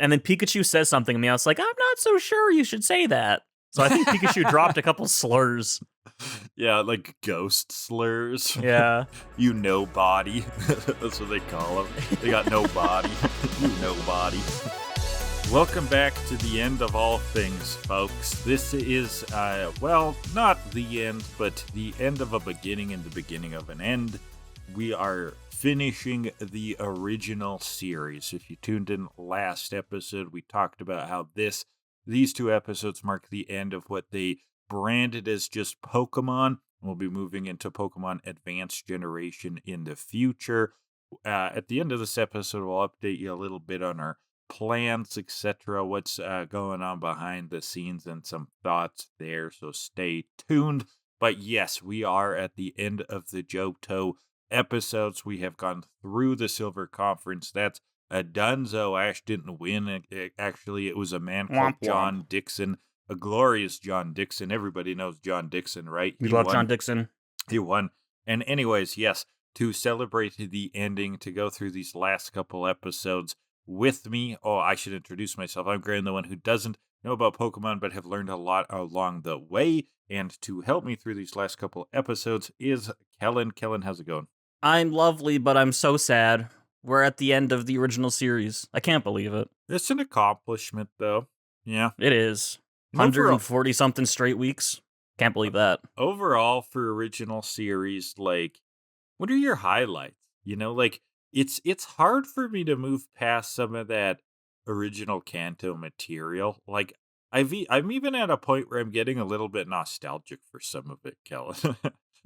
and then Pikachu says something to me. I was like, I'm not so sure you should say that. So I think Pikachu dropped a couple slurs. Yeah, like ghost slurs. Yeah. You nobody. That's what they call them. They got no body. You nobody. Welcome back to the end of all things, folks. This is, well, not the end, but the end of a beginning and the beginning of an end. We are finishing the original series. If you tuned in last episode, we talked about how these two episodes mark the end of what they branded as just Pokemon. We'll be moving into Pokemon Advanced Generation in the future. At the end of this episode, we'll update you a little bit on our plans, etc., what's going on behind the scenes, and some thoughts there, so stay tuned. But yes, we are at the end of the Johto episodes. We have gone through the Silver Conference. That's a donezo. Ash didn't win. Actually, it was a man called John Dixon, a glorious John Dixon. Everybody knows John Dixon, right? We love John Dixon. He won. And anyways, yes, to celebrate the ending, to go through these last couple episodes with me. Oh, I should introduce myself. I'm Graham, the one who doesn't know about Pokemon, but have learned a lot along the way. And to help me through these last couple episodes is Kellan. Kellan, how's it going? I'm lovely, but I'm so sad. We're at the end of the original series. I can't believe it. It's an accomplishment, though. Yeah. It is. 140-something straight weeks. Can't believe that. Overall, for original series, like, what are your highlights? You know, like, it's hard for me to move past some of that original Kanto material. Like, I'm even at a point where I'm getting a little bit nostalgic for some of it, Kellan.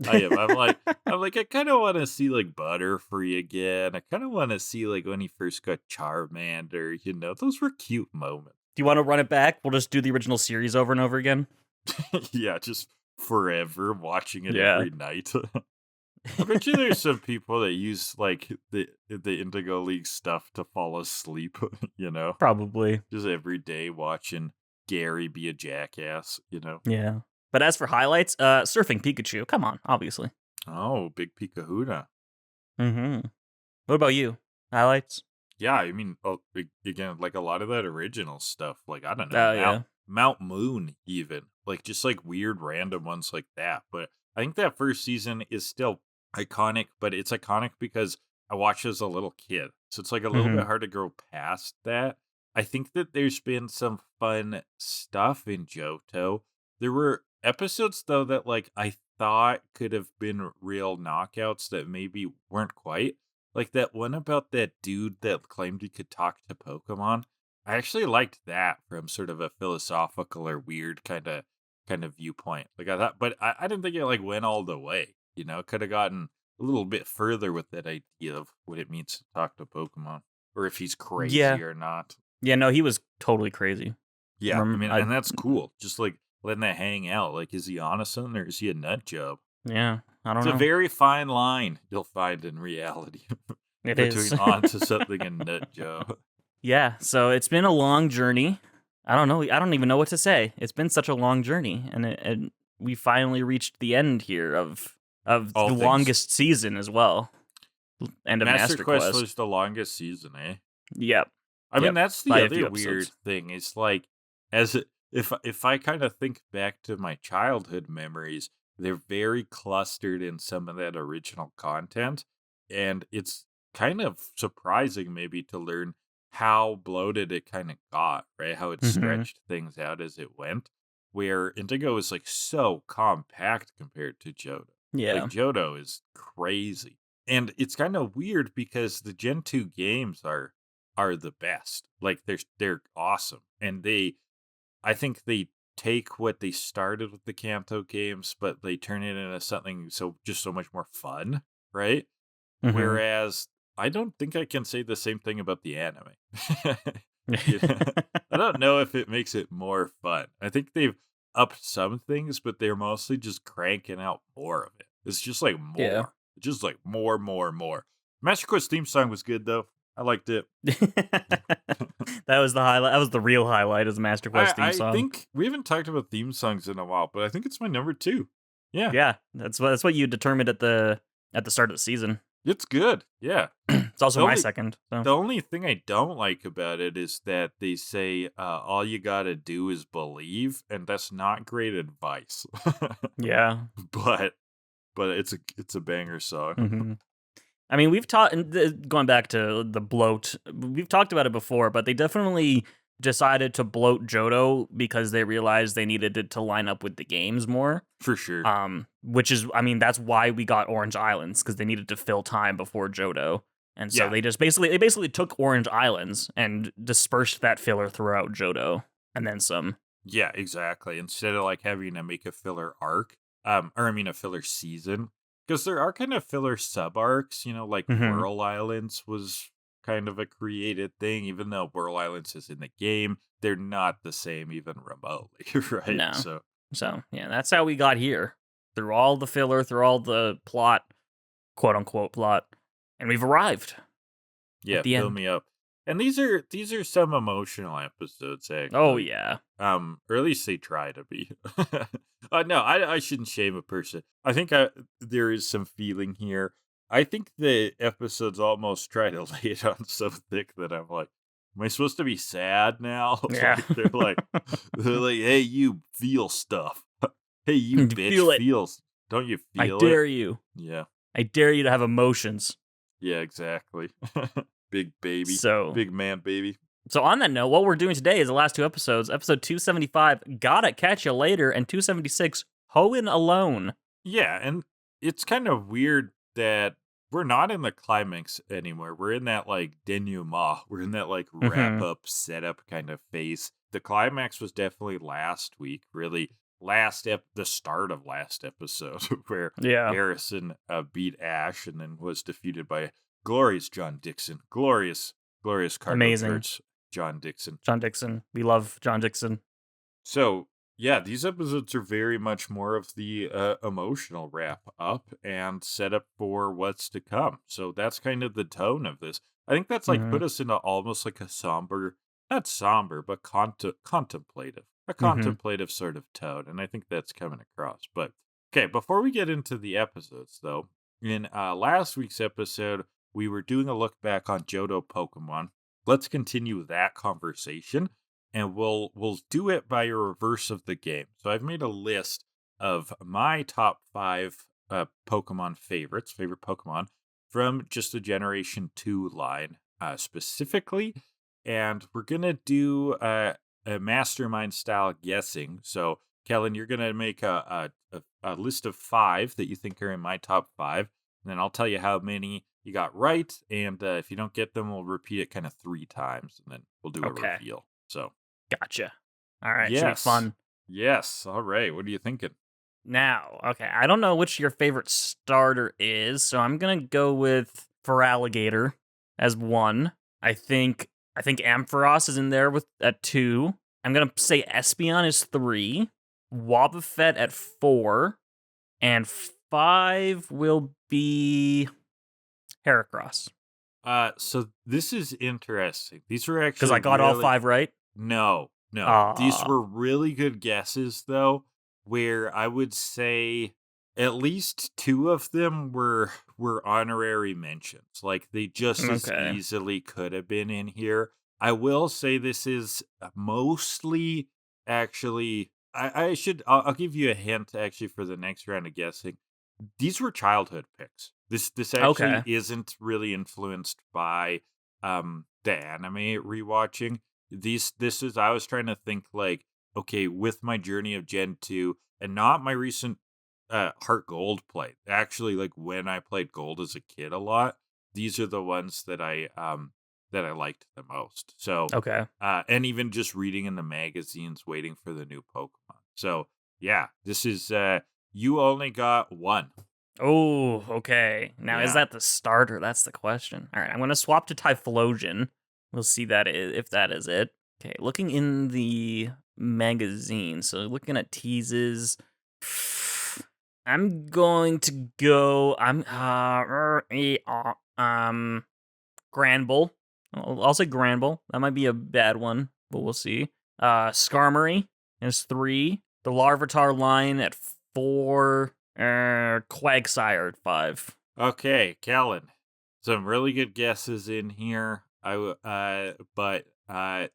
I am. I'm like, I kind of want to see like Butterfree again. I kind of want to see like when he first got Charmander. You know, those were cute moments. Do you want to run it back? We'll just do the original series over and over again. Yeah, just forever watching it every night. I bet you there's some people that use like the indigoleague stuff to fall asleep. You know, probably just every day watching Gary be a jackass. You know, yeah. But as for highlights, surfing Pikachu. Come on, obviously. Oh, big Pikahuna. Mm-hmm. What about you? Highlights? Yeah, I mean, again, like a lot of that original stuff. Like, I don't know, Mount Moon even. Like, just like weird random ones like that. But I think that first season is still iconic, but it's iconic because I watched as a little kid. So it's like a little bit hard to grow past that. I think that there's been some fun stuff in Johto. There were episodes, though, that like I thought could have been real knockouts that maybe weren't quite. Like that one about that dude that claimed he could talk to Pokemon. I actually liked that from sort of a philosophical or weird kind of viewpoint. Like I thought, but I didn't think it like went all the way. You know, could have gotten a little bit further with that idea of what it means to talk to Pokemon, or if he's crazy or not. Yeah, no, he was totally crazy. Yeah, I mean, and that's cool. Just like letting that hang out. Like, is he on something or is he a nut job? Yeah, I don't know. It's a very fine line you'll find in reality. It between is. onto something and nut job. Yeah, so it's been a long journey. I don't know. I don't even know what to say. It's been such a long journey, and we finally reached the end here of the longest season as well. End of Master Quest was the longest season, eh? Yep. I mean, that's the other weird thing. It's like, if I kind of think back to my childhood memories, they're very clustered in some of that original content, and it's kind of surprising maybe to learn how bloated it kind of got, right? How it stretched things out as it went, where Indigo is like so compact compared to Johto. Yeah. Like Johto is crazy. And it's kind of weird because the Gen 2 games are the best. Like they're awesome. And I think they take what they started with the Kanto games, but they turn it into something so much more fun, right? Whereas I don't think I can say the same thing about the anime. I don't know if it makes it more fun. I think they've upped some things, but they're mostly just cranking out more of it. It's just like more. Yeah. Just like more. Master Quest theme song was good, though. I liked it. That was the highlight. That was the real highlight of the Master Quest theme song. I think we haven't talked about theme songs in a while, but I think it's my number 2. Yeah. Yeah, that's what you determined at the start of the season. It's good. Yeah. It's also my second. So. The only thing I don't like about it is that they say all you gotta do is believe, and that's not great advice. Yeah. But it's a banger song. Mm-hmm. I mean, we've talked, going back to the bloat, we've talked about it before, but they definitely decided to bloat Johto because they realized they needed it to line up with the games more. For sure. Which is, I mean, that's why we got Orange Islands, because they needed to fill time before Johto. And so they basically took Orange Islands and dispersed that filler throughout Johto, and then some. Yeah, exactly. Instead of like having to make a filler arc, a filler season. Because there are kind of filler sub-arcs, like Whirl Islands was kind of a created thing, even though Whirl Islands is in the game, they're not the same even remotely, right? No. So, yeah, that's how we got here. Through all the filler, through all the plot, quote-unquote plot, and we've arrived. Yeah, fill me up. And these are some emotional episodes, actually. Oh, yeah. Or at least they try to be. No, I shouldn't shame a person. I think there is some feeling here. I think the episodes almost try to lay it on so thick that I'm like, am I supposed to be sad now? Yeah. they're like, hey, you feel stuff. Hey, you bitch, feels. Don't you feel it? I dare you. Yeah. I dare you to have emotions. Yeah, exactly. Big baby. Big man baby. So on that note, what we're doing today is the last two episodes. Episode 275, Gotta Catch You Later, and 276, Hoenn Alone. Yeah, and it's kind of weird that we're not in the climax anymore. We're in that, like, denouement. We're in that, like, wrap-up, setup kind of phase. The climax was definitely last week, really. The start of last episode, where Harrison beat Ash and then was defeated by glorious John Dixon. Glorious cargo shirts, John Dixon. We love John Dixon. So, yeah, these episodes are very much more of the emotional wrap up and set up for what's to come. So that's kind of the tone of this. I think that's like put us into almost like a somber, not somber, but contemplative. A contemplative sort of tone, and I think that's coming across. But, okay, before we get into the episodes, though, in last week's episode, we were doing a look back on Johto Pokemon. Let's continue that conversation, and we'll do it by a reverse of the game. So I've made a list of my top 5 Pokemon favorite Pokemon, from just the Generation 2 line specifically, and we're going to do a mastermind style guessing. So, Kellan, you're going to make a list of 5 that you think are in my top 5, and then I'll tell you how many you got right, and if you don't get them, we'll repeat it kind of 3 times, and then we'll do a reveal. So, gotcha. All right, should be fun. Yes, all right. What are you thinking? Now, okay, I don't know which your favorite starter is, so I'm going to go with Feraligatr as 1. I think Ampharos is in there at 2. I'm going to say Espeon is 3. Wobbuffet at 4. And 5 will be Heracross. So this is interesting. These were actually... Because I got all 5 right? No. These were really good guesses, though, where I would say at least 2 of them were honorary mentions. Like, they just as easily could have been in here. I will say this is mostly actually... I'll give you a hint, actually, for the next round of guessing. These were childhood picks. This actually isn't really influenced by the anime rewatching. This is... I was trying to think, like, okay, with my journey of Gen 2, and not my recent Heart Gold play. Actually, like, when I played Gold as a kid a lot, these are the ones that I liked the most. So, and even just reading in the magazines, waiting for the new Pokemon. So, yeah, this is, you only got 1. Oh, okay. Now, is that the starter? That's the question. All right, I'm going to swap to Typhlosion. We'll see if that is it. Okay, looking in the magazine, so looking at teases, I'm going to go, Granbull. I'll say Granbull. That might be a bad one, but we'll see. Skarmory is 3. The Larvitar line at 4. Quagsire at 5. Okay, Kellan. Some really good guesses in here. But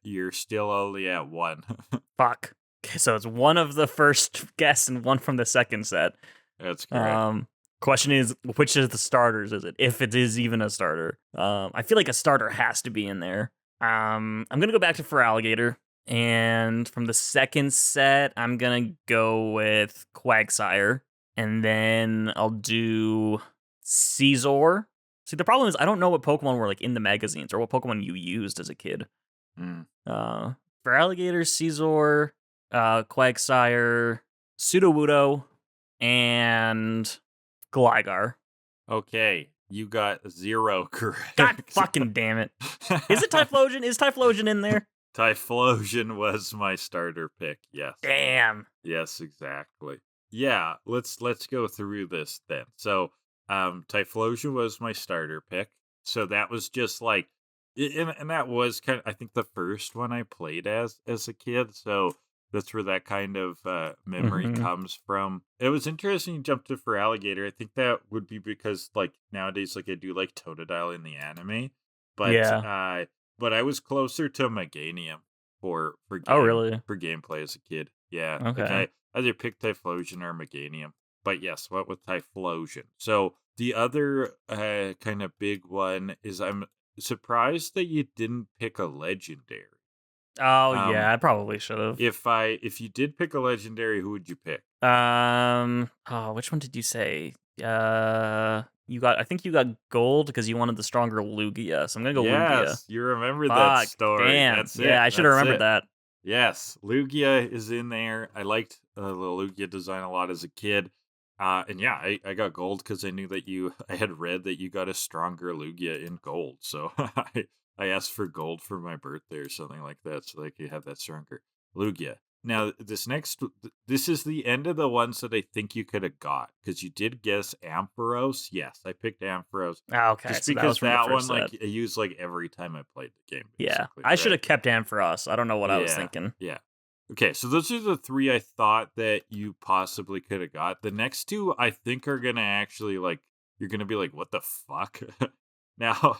you're still only at one. Fuck. Okay, so it's one of the first guess and one from the second set. That's correct. Question is, which of the starters is it? If it is even a starter. I feel like a starter has to be in there. I'm gonna go back to Feraligatr, and from the second set, I'm gonna go with Quagsire, and then I'll do Caesar. See, the problem is I don't know what Pokemon were like in the magazines or what Pokemon you used as a kid. Feraligatr, Caesar, Quagsire, Sudowoodo, and Gligar. Okay, you got 0 correct. God fucking damn it. Is it Typhlosion? Is Typhlosion in there? Typhlosion was my starter pick, yes. Damn. Yes, exactly. Yeah, let's go through this then. So, Typhlosion was my starter pick. So that was just like, and that was kind of, I think, the first one I played as a kid. So that's where that kind of memory comes from. It was interesting you jumped to Feraligatr. I think that would be because like nowadays, like I do like Totodile in the anime, but Yeah. but I was closer to Meganium for gameplay as a kid. Yeah, Okay. like I either picked Typhlosion or Meganium. But yes, what with Typhlosion? So the other kind of big one is I'm surprised that you didn't pick a legendary. Oh yeah, I probably should have. If you did pick a legendary, who would you pick? Which one did you say? I think you got gold because you wanted the stronger Lugia. So I'm gonna go Lugia. Yes, you remember that story. Damn. That's it. Yeah, I should have remembered that. Yes, Lugia is in there. I liked the Lugia design a lot as a kid. And yeah, I got gold because I knew that I had read that you got a stronger Lugia in gold. So I asked for gold for my birthday or something like that so that I could have that stronger Lugia. Now, this is the end of the ones that I think you could have got because you did guess Ampharos. Yes, I picked Ampharos. Okay, just so because that one, set. like, I used like every time I played the game. Yeah, I should have kept Ampharos. I don't know what I was thinking. Yeah. Okay, so those are the 3 I thought that you possibly could have got. The next 2 I think are gonna actually like you're gonna be like, what the fuck? Now,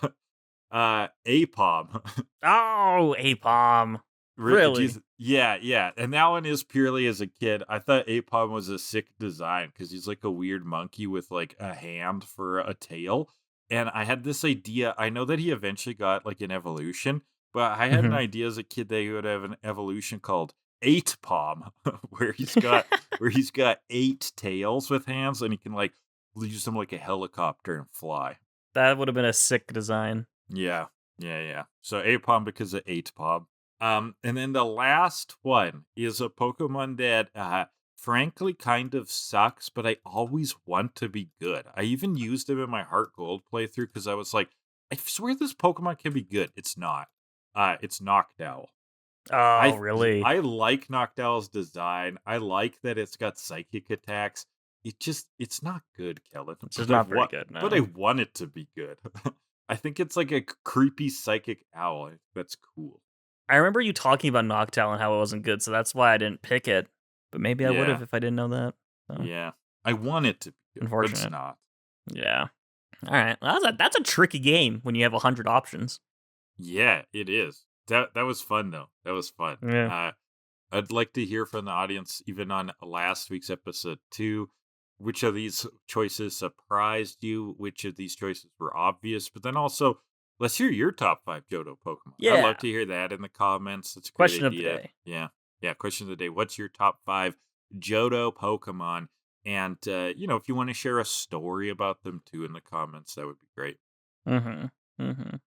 Apom. Oh, Apom. Really? Yeah. And that one is purely as a kid. I thought Apom was a sick design because he's like a weird monkey with like a hand for a tail. And I had this idea. I know that he eventually got like an evolution, but I had an idea as a kid that he would have an evolution called 8-Palm, where he's got 8 tails with hands and he can like use them like a helicopter and fly. That would have been a sick design. Yeah. So 8-Palm because of 8-Palm. And then the last one is a Pokemon that frankly kind of sucks, but I always want to be good. I even used him in my Heart Gold playthrough because I was like, I swear this Pokemon can be good. It's not. It's Noctowl. Oh, really? I like Noctowl's design. I like that it's got psychic attacks. It's not good, Kellan. It's just not very good, no. But I want it to be good. I think it's like a creepy psychic owl. That's cool. I remember you talking about Noctowl and how it wasn't good, so that's why I didn't pick it. But maybe I would have if I didn't know that. So. Yeah. I want it to be good, unfortunate. But it's not. Yeah. All right. Well, that's a tricky game when you have 100 options. Yeah, it is. That was fun, though. That was fun. Yeah. I'd like to hear from the audience, even on last week's episode 2, which of these choices surprised you, which of these choices were obvious, but then also, let's hear your top 5 Johto Pokemon. Yeah. I'd love to hear that in the comments. That's a great question idea. Of the day. Yeah, question of the day. What's your top 5 Johto Pokemon? And, if you want to share a story about them, too, in the comments, that would be great.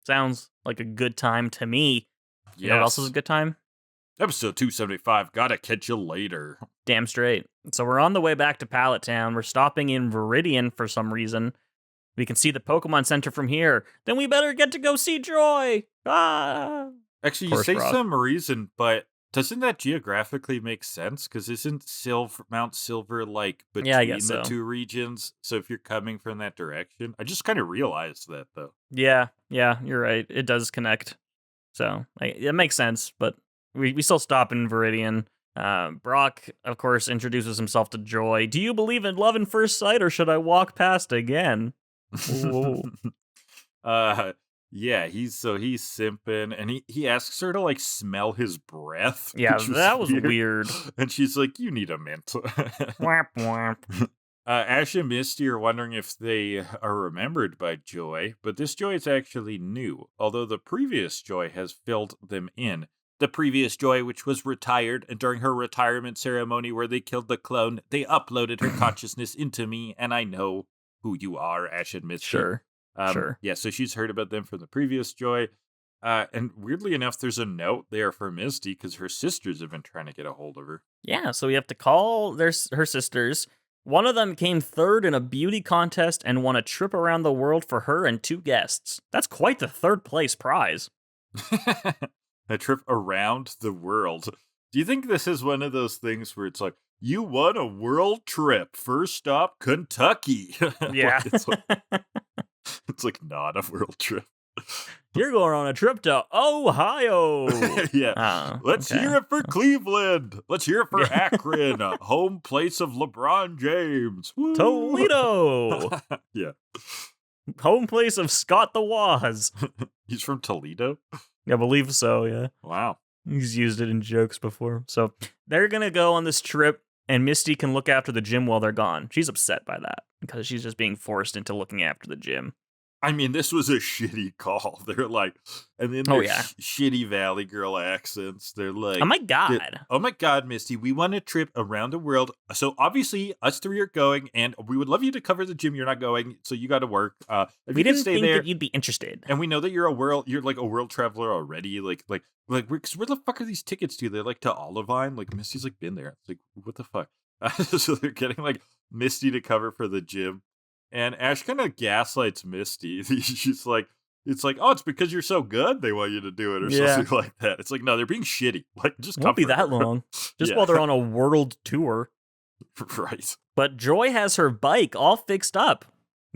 Sounds like a good time to me. Yes. You know what else is a good time? Episode 275, gotta catch you later. Damn straight. So we're on the way back to Pallet Town. We're stopping in Viridian for some reason. We can see the Pokemon Center from here. Then we better get to go see Joy. Ah! Actually, you say some reason, but doesn't that geographically make sense? Because isn't Mount Silver like between the 2 regions? So if you're coming from that direction, I just kind of realized that though. Yeah, you're right. It does connect. So it makes sense, but we still stop in Viridian. Brock, of course, introduces himself to Joy. Do you believe in love at first sight, or should I walk past again? Whoa. Yeah, he's simping, and he asks her to like smell his breath. Yeah, that was weird. And she's like, "You need a mint." Whap, whap. Ash and Misty are wondering if they are remembered by Joy, but this Joy is actually new, although the previous Joy has filled them in. The previous Joy, which was retired, and during her retirement ceremony where they killed the clone, they uploaded her consciousness into me, and I know who you are, Ash and Misty. Sure. Sure. Yeah, so she's heard about them from the previous Joy. And weirdly enough, there's a note there for Misty because her sisters have been trying to get a hold of her. Yeah, so we have to call her sisters. One of them came third in a beauty contest and won a trip around the world for her and 2 guests. That's quite the third place prize. A trip around the world. Do you think this is one of those things where it's like, you won a world trip, first stop, Kentucky? Yeah. It's like not a world trip. You're going on a trip to Ohio. Yeah. Let's hear it for Cleveland. Let's hear it for Akron, home place of LeBron James. Woo. Toledo. Yeah. Home place of Scott the Woz. He's from Toledo? I believe so, yeah. Wow. He's used it in jokes before. So they're going to go on this trip, and Misty can look after the gym while they're gone. She's upset by that because she's just being forced into looking after the gym. I mean, this was a shitty call. They're like, and then shitty Valley Girl accents. They're like, oh my God, Misty, we want a trip around the world. So obviously, us 3 are going, and we would love you to cover the gym. You're not going, so you got to work. We didn't think that you'd be interested, and we know that you're like a world traveler already. Like, where the fuck are these tickets to? They're like to Olivine. Like Misty's like been there. It's like, what the fuck? So they're getting like Misty to cover for the gym. And Ash kind of gaslights Misty. She's like, it's like, oh, it's because you're so good they want you to do it or something like that. It's like, no, they're being shitty. Like, just won't be that long. Just while they're on a world tour. Right. But Joy has her bike all fixed up.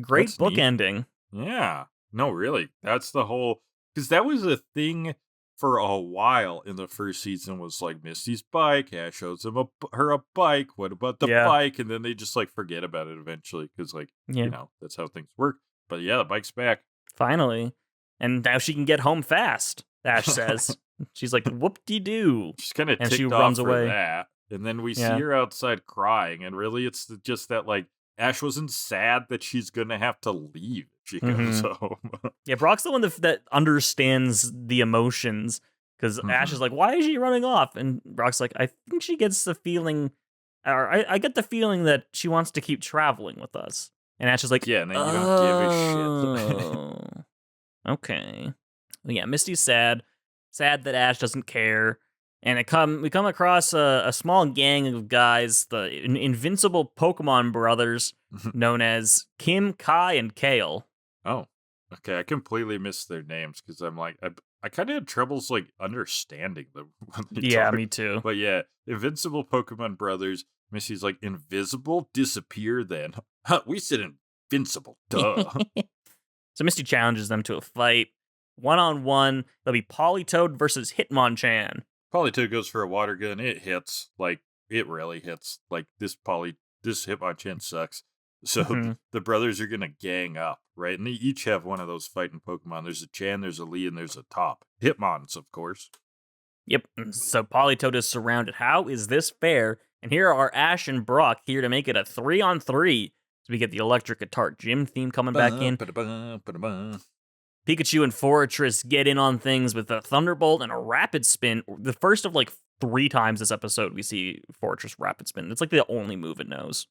Great book ending. Yeah. No, really. That's the whole, because that was a thing for a while in the first season was like Misty's bike. Ash shows her a bike. What about the bike? And then they just like forget about it eventually because like, you know, that's how things work. But yeah, the bike's back. Finally. And now she can get home fast, Ash says. She's like, whoop-de-doo. She's kind of ticked she off runs for away. that. And then we see her outside crying. And really it's just that like Ash wasn't sad that she's going to have to leave. She goes home. Yeah, Brock's the one that understands the emotions because Ash is like, why is she running off? And Brock's like, I think she gets the feeling, or I get the feeling that she wants to keep traveling with us. And Ash is like, yeah, and then you don't give a shit. Okay. Well, yeah, Misty's sad that Ash doesn't care. And we come across a small gang of guys, the invincible Pokemon brothers, known as Kim, Kai, and Kale. Oh, okay. I completely missed their names because I'm like, I kind of had troubles like understanding them. When they talk. Me too. But yeah, invincible Pokemon brothers. Missy's like, invisible? Disappear then. We said invincible. Duh. So Misty challenges them to a fight. 1-on-1, there'll be Politoed versus Hitmonchan. Politoed goes for a water gun. It hits. Like, it really hits. Like, this Hitmonchan sucks. So the brothers are going to gang up, right? And they each have one of those fighting Pokemon. There's a Chan, there's a Lee, and there's a Top. Hitmons, of course. Yep. So Politoed is surrounded. How is this fair? And here are Ash and Brock here to make it a 3-on-3. So we get the electric guitar gym theme coming back in. Pikachu and Fortress get in on things with a Thunderbolt and a Rapid Spin. The first of like 3 times this episode we see Fortress Rapid Spin. It's like the only move it knows.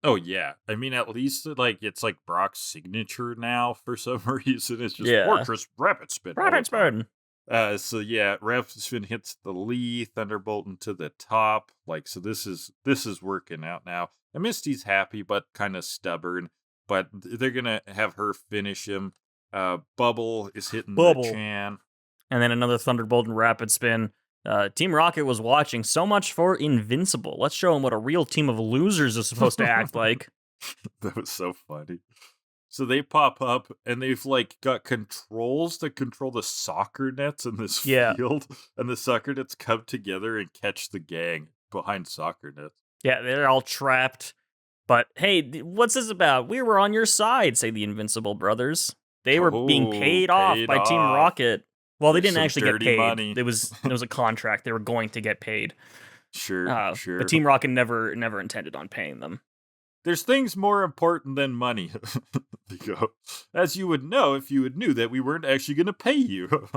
Oh, yeah. I mean, at least like it's like Brock's signature now for some reason. It's just Fortress Rapid Spin. Rapid Spin. So yeah, Rapid Spin hits the Lee, Thunderbolt into the Top. Like, so this is working out now. And Misty's happy, but kind of stubborn. But they're going to have her finish him. Bubble is hitting the Chan. And then another Thunderbolt and Rapid Spin. Team Rocket was watching. So much for Invincible. Let's show them what a real team of losers is supposed to act like. That was so funny. So they pop up, and they've like got controls to control the soccer nets in this field. And the soccer nets come together and catch the gang behind soccer nets. Yeah, they're all trapped. But hey, what's this about? We were on your side, say the Invincible Brothers. They were being paid off by Team Rocket. Well, they didn't actually get paid. Money. It was a contract. They were going to get paid. Sure. But Team Rocket never intended on paying them. There's things more important than money. As you would know if you knew that we weren't actually going to pay you.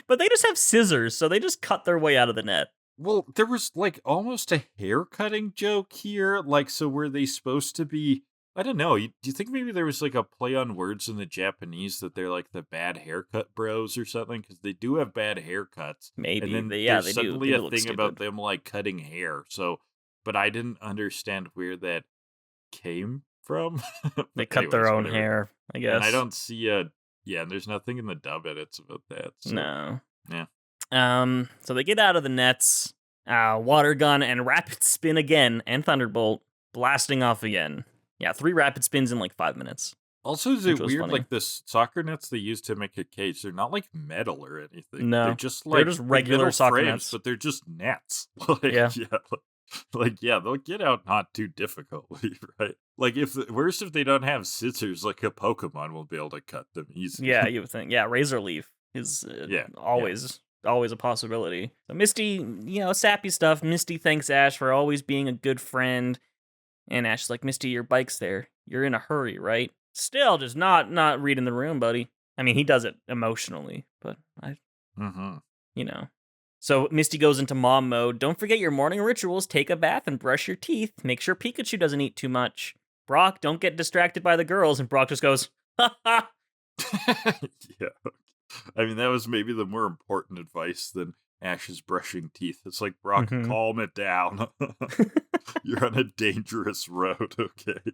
But they just have scissors, so they just cut their way out of the net. Well, there was like almost a hair-cutting joke here. Like, so were they supposed to be... I don't know. Do you think maybe there was like a play on words in the Japanese that they're like the bad haircut bros or something? Because they do have bad haircuts. Maybe. And then there's suddenly a thing about them like cutting hair. So, but I didn't understand where that came from. They cut their own hair, I guess. And I don't see and there's nothing in the dub edits about that. So. No. Yeah. So they get out of the nets, water gun and rapid spin again, and thunderbolt blasting off again. Yeah, 3 rapid spins in like 5 minutes. Also, is it weird, like the soccer nets they use to make a cage, they're not like metal or anything. No. They're just like regular soccer frames, nets. but they're just nets. They'll get out not too difficultly, right? Like, if they don't have scissors, like a Pokemon will be able to cut them easily. Yeah, you would think. Yeah, razor leaf is always a possibility. So Misty, sappy stuff. Misty thanks Ash for always being a good friend. And Ash is like, Misty, your bike's there. You're in a hurry, right? Still just not reading the room, buddy. I mean, he does it emotionally, but So Misty goes into mom mode. Don't forget your morning rituals. Take a bath and brush your teeth. Make sure Pikachu doesn't eat too much. Brock, don't get distracted by the girls. And Brock just goes, ha ha. Yeah. I mean, that was maybe the more important advice than Ash's brushing teeth. It's like, Brock, calm it down. You're on a dangerous road, okay?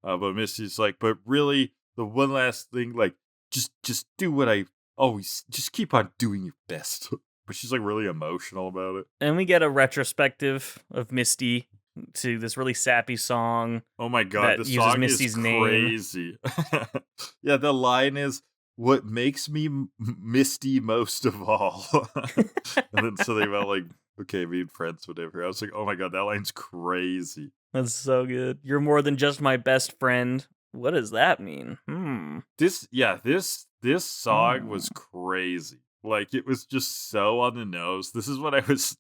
But Misty's like, but really, the one last thing, like, just do what I always, just keep on doing your best. But she's like really emotional about it. And we get a retrospective of Misty to this really sappy song. Oh my god, the song Misty's is crazy. Yeah, the line is, what makes me Misty most of all. And then so they went like, okay, being friends, whatever. I was like, oh my god, that line's crazy. That's so good. You're more than just my best friend. What does that mean? This song was crazy. Like, it was just so on the nose. This is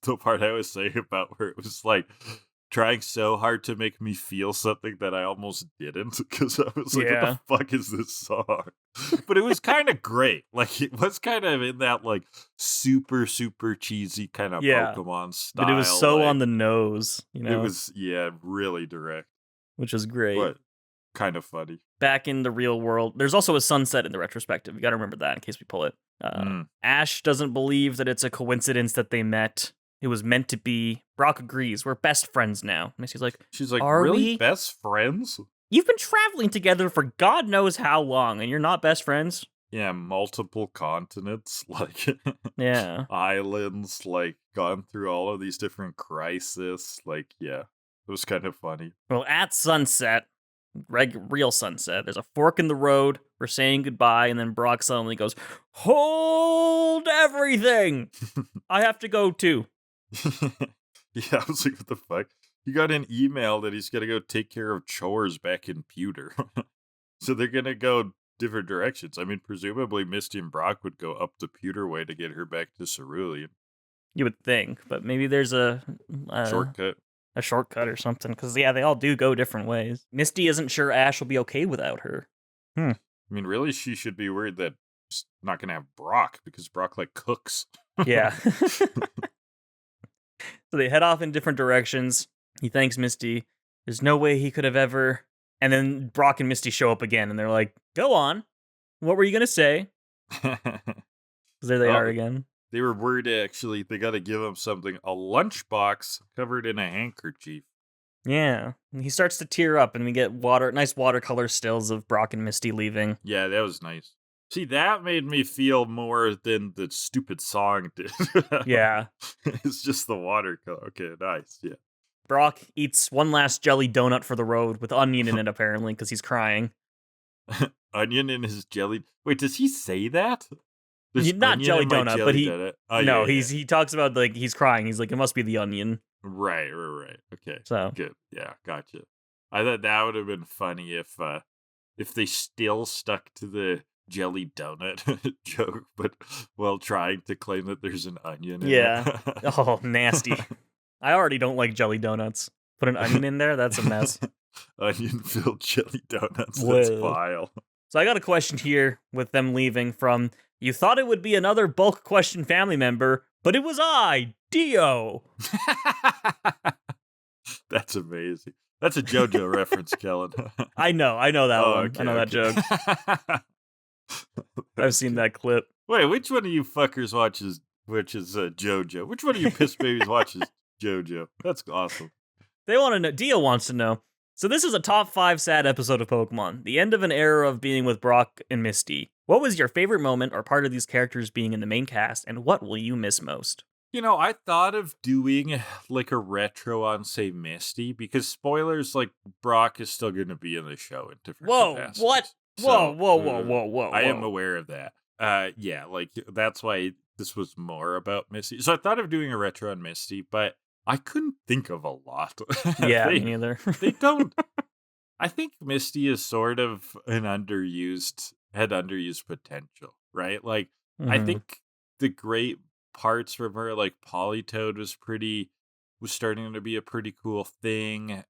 the part I was saying about where it was like trying so hard to make me feel something that I almost didn't, because I was like, what the fuck is this song? But it was kind of great. Like, it was kind of in that like super, super cheesy kind of Pokemon style. But it was so on the nose, It was, really direct. Which is great. But kind of funny. Back in the real world, there's also a sunset in the retrospective. You got to remember that in case we pull it. Ash doesn't believe that it's a coincidence that they met. It was meant to be. Brock agrees. We're best friends now. She's like, are really we best friends? You've been traveling together for God knows how long, and you're not best friends? Yeah, multiple continents, like islands, like gone through all of these different crises. Like, yeah, it was kind of funny. Well, at sunset, real sunset, there's a fork in the road. We're saying goodbye, and then Brock suddenly goes, hold everything! I have to go too. Yeah, I was like, what the fuck? He got an email that he's gonna go take care of chores back in Pewter. So they're gonna go different directions. I mean, presumably Misty and Brock would go up the Pewter way to get her back to Cerulean. You would think, but maybe there's a shortcut. A shortcut or something, because they all do go different ways. Misty isn't sure Ash will be okay without her. I mean, really, she should be worried that she's not gonna have Brock, because Brock, like, cooks. Yeah. So they head off in different directions. He thanks Misty. There's no way he could have ever... And then Brock and Misty show up again, and they're like, go on. What were you gonna say? There they are again. They were worried, actually, they gotta give him something. A lunchbox covered in a handkerchief. Yeah. And he starts to tear up, and we get nice watercolor stills of Brock and Misty leaving. Yeah, that was nice. See, that made me feel more than the stupid song did. Yeah. It's just the watercolor. Okay, nice, yeah. Brock eats one last jelly donut for the road with onion in it, apparently, because he's crying. Onion in his jelly... Wait, does he say that? Not jelly donut, but he... he talks he talks about, like, he's crying. He's like, it must be the onion. Right. Okay, So good. Yeah, gotcha. I thought that would have been funny if they still stuck to the jelly donut joke, but while trying to claim that there's an onion in it. yeah. Oh, nasty. I already don't like jelly donuts. Put an onion in there, that's a mess. Onion-filled jelly donuts. That's Whoa. vile. So I got a question here with them leaving from, you thought it would be another bulk question family member, but it was I, Dio. That's amazing. That's a JoJo reference, Kellan. I know that one. Okay, I know that joke. I've seen that clip. Wait, which one of you fuckers watches JoJo? Which one of you piss babies watches JoJo? That's awesome. They want to know. Dio wants to know. So this is a top 5 sad episode of Pokemon. The end of an era of being with Brock and Misty. What was your favorite moment or part of these characters being in the main cast, and what will you miss most? You know, I thought of doing like a retro on, say, Misty, because spoilers, like, Brock is still going to be in the show in different capacities. What? So, Whoa. I am aware of that. Yeah, like, that's why this was more about Misty. So I thought of doing a retro on Misty, but I couldn't think of a lot. Yeah, me neither. They don't. I think Misty is sort of had underused potential, right? Like, I think the great parts from her, like Politoed, was starting to be a pretty cool thing.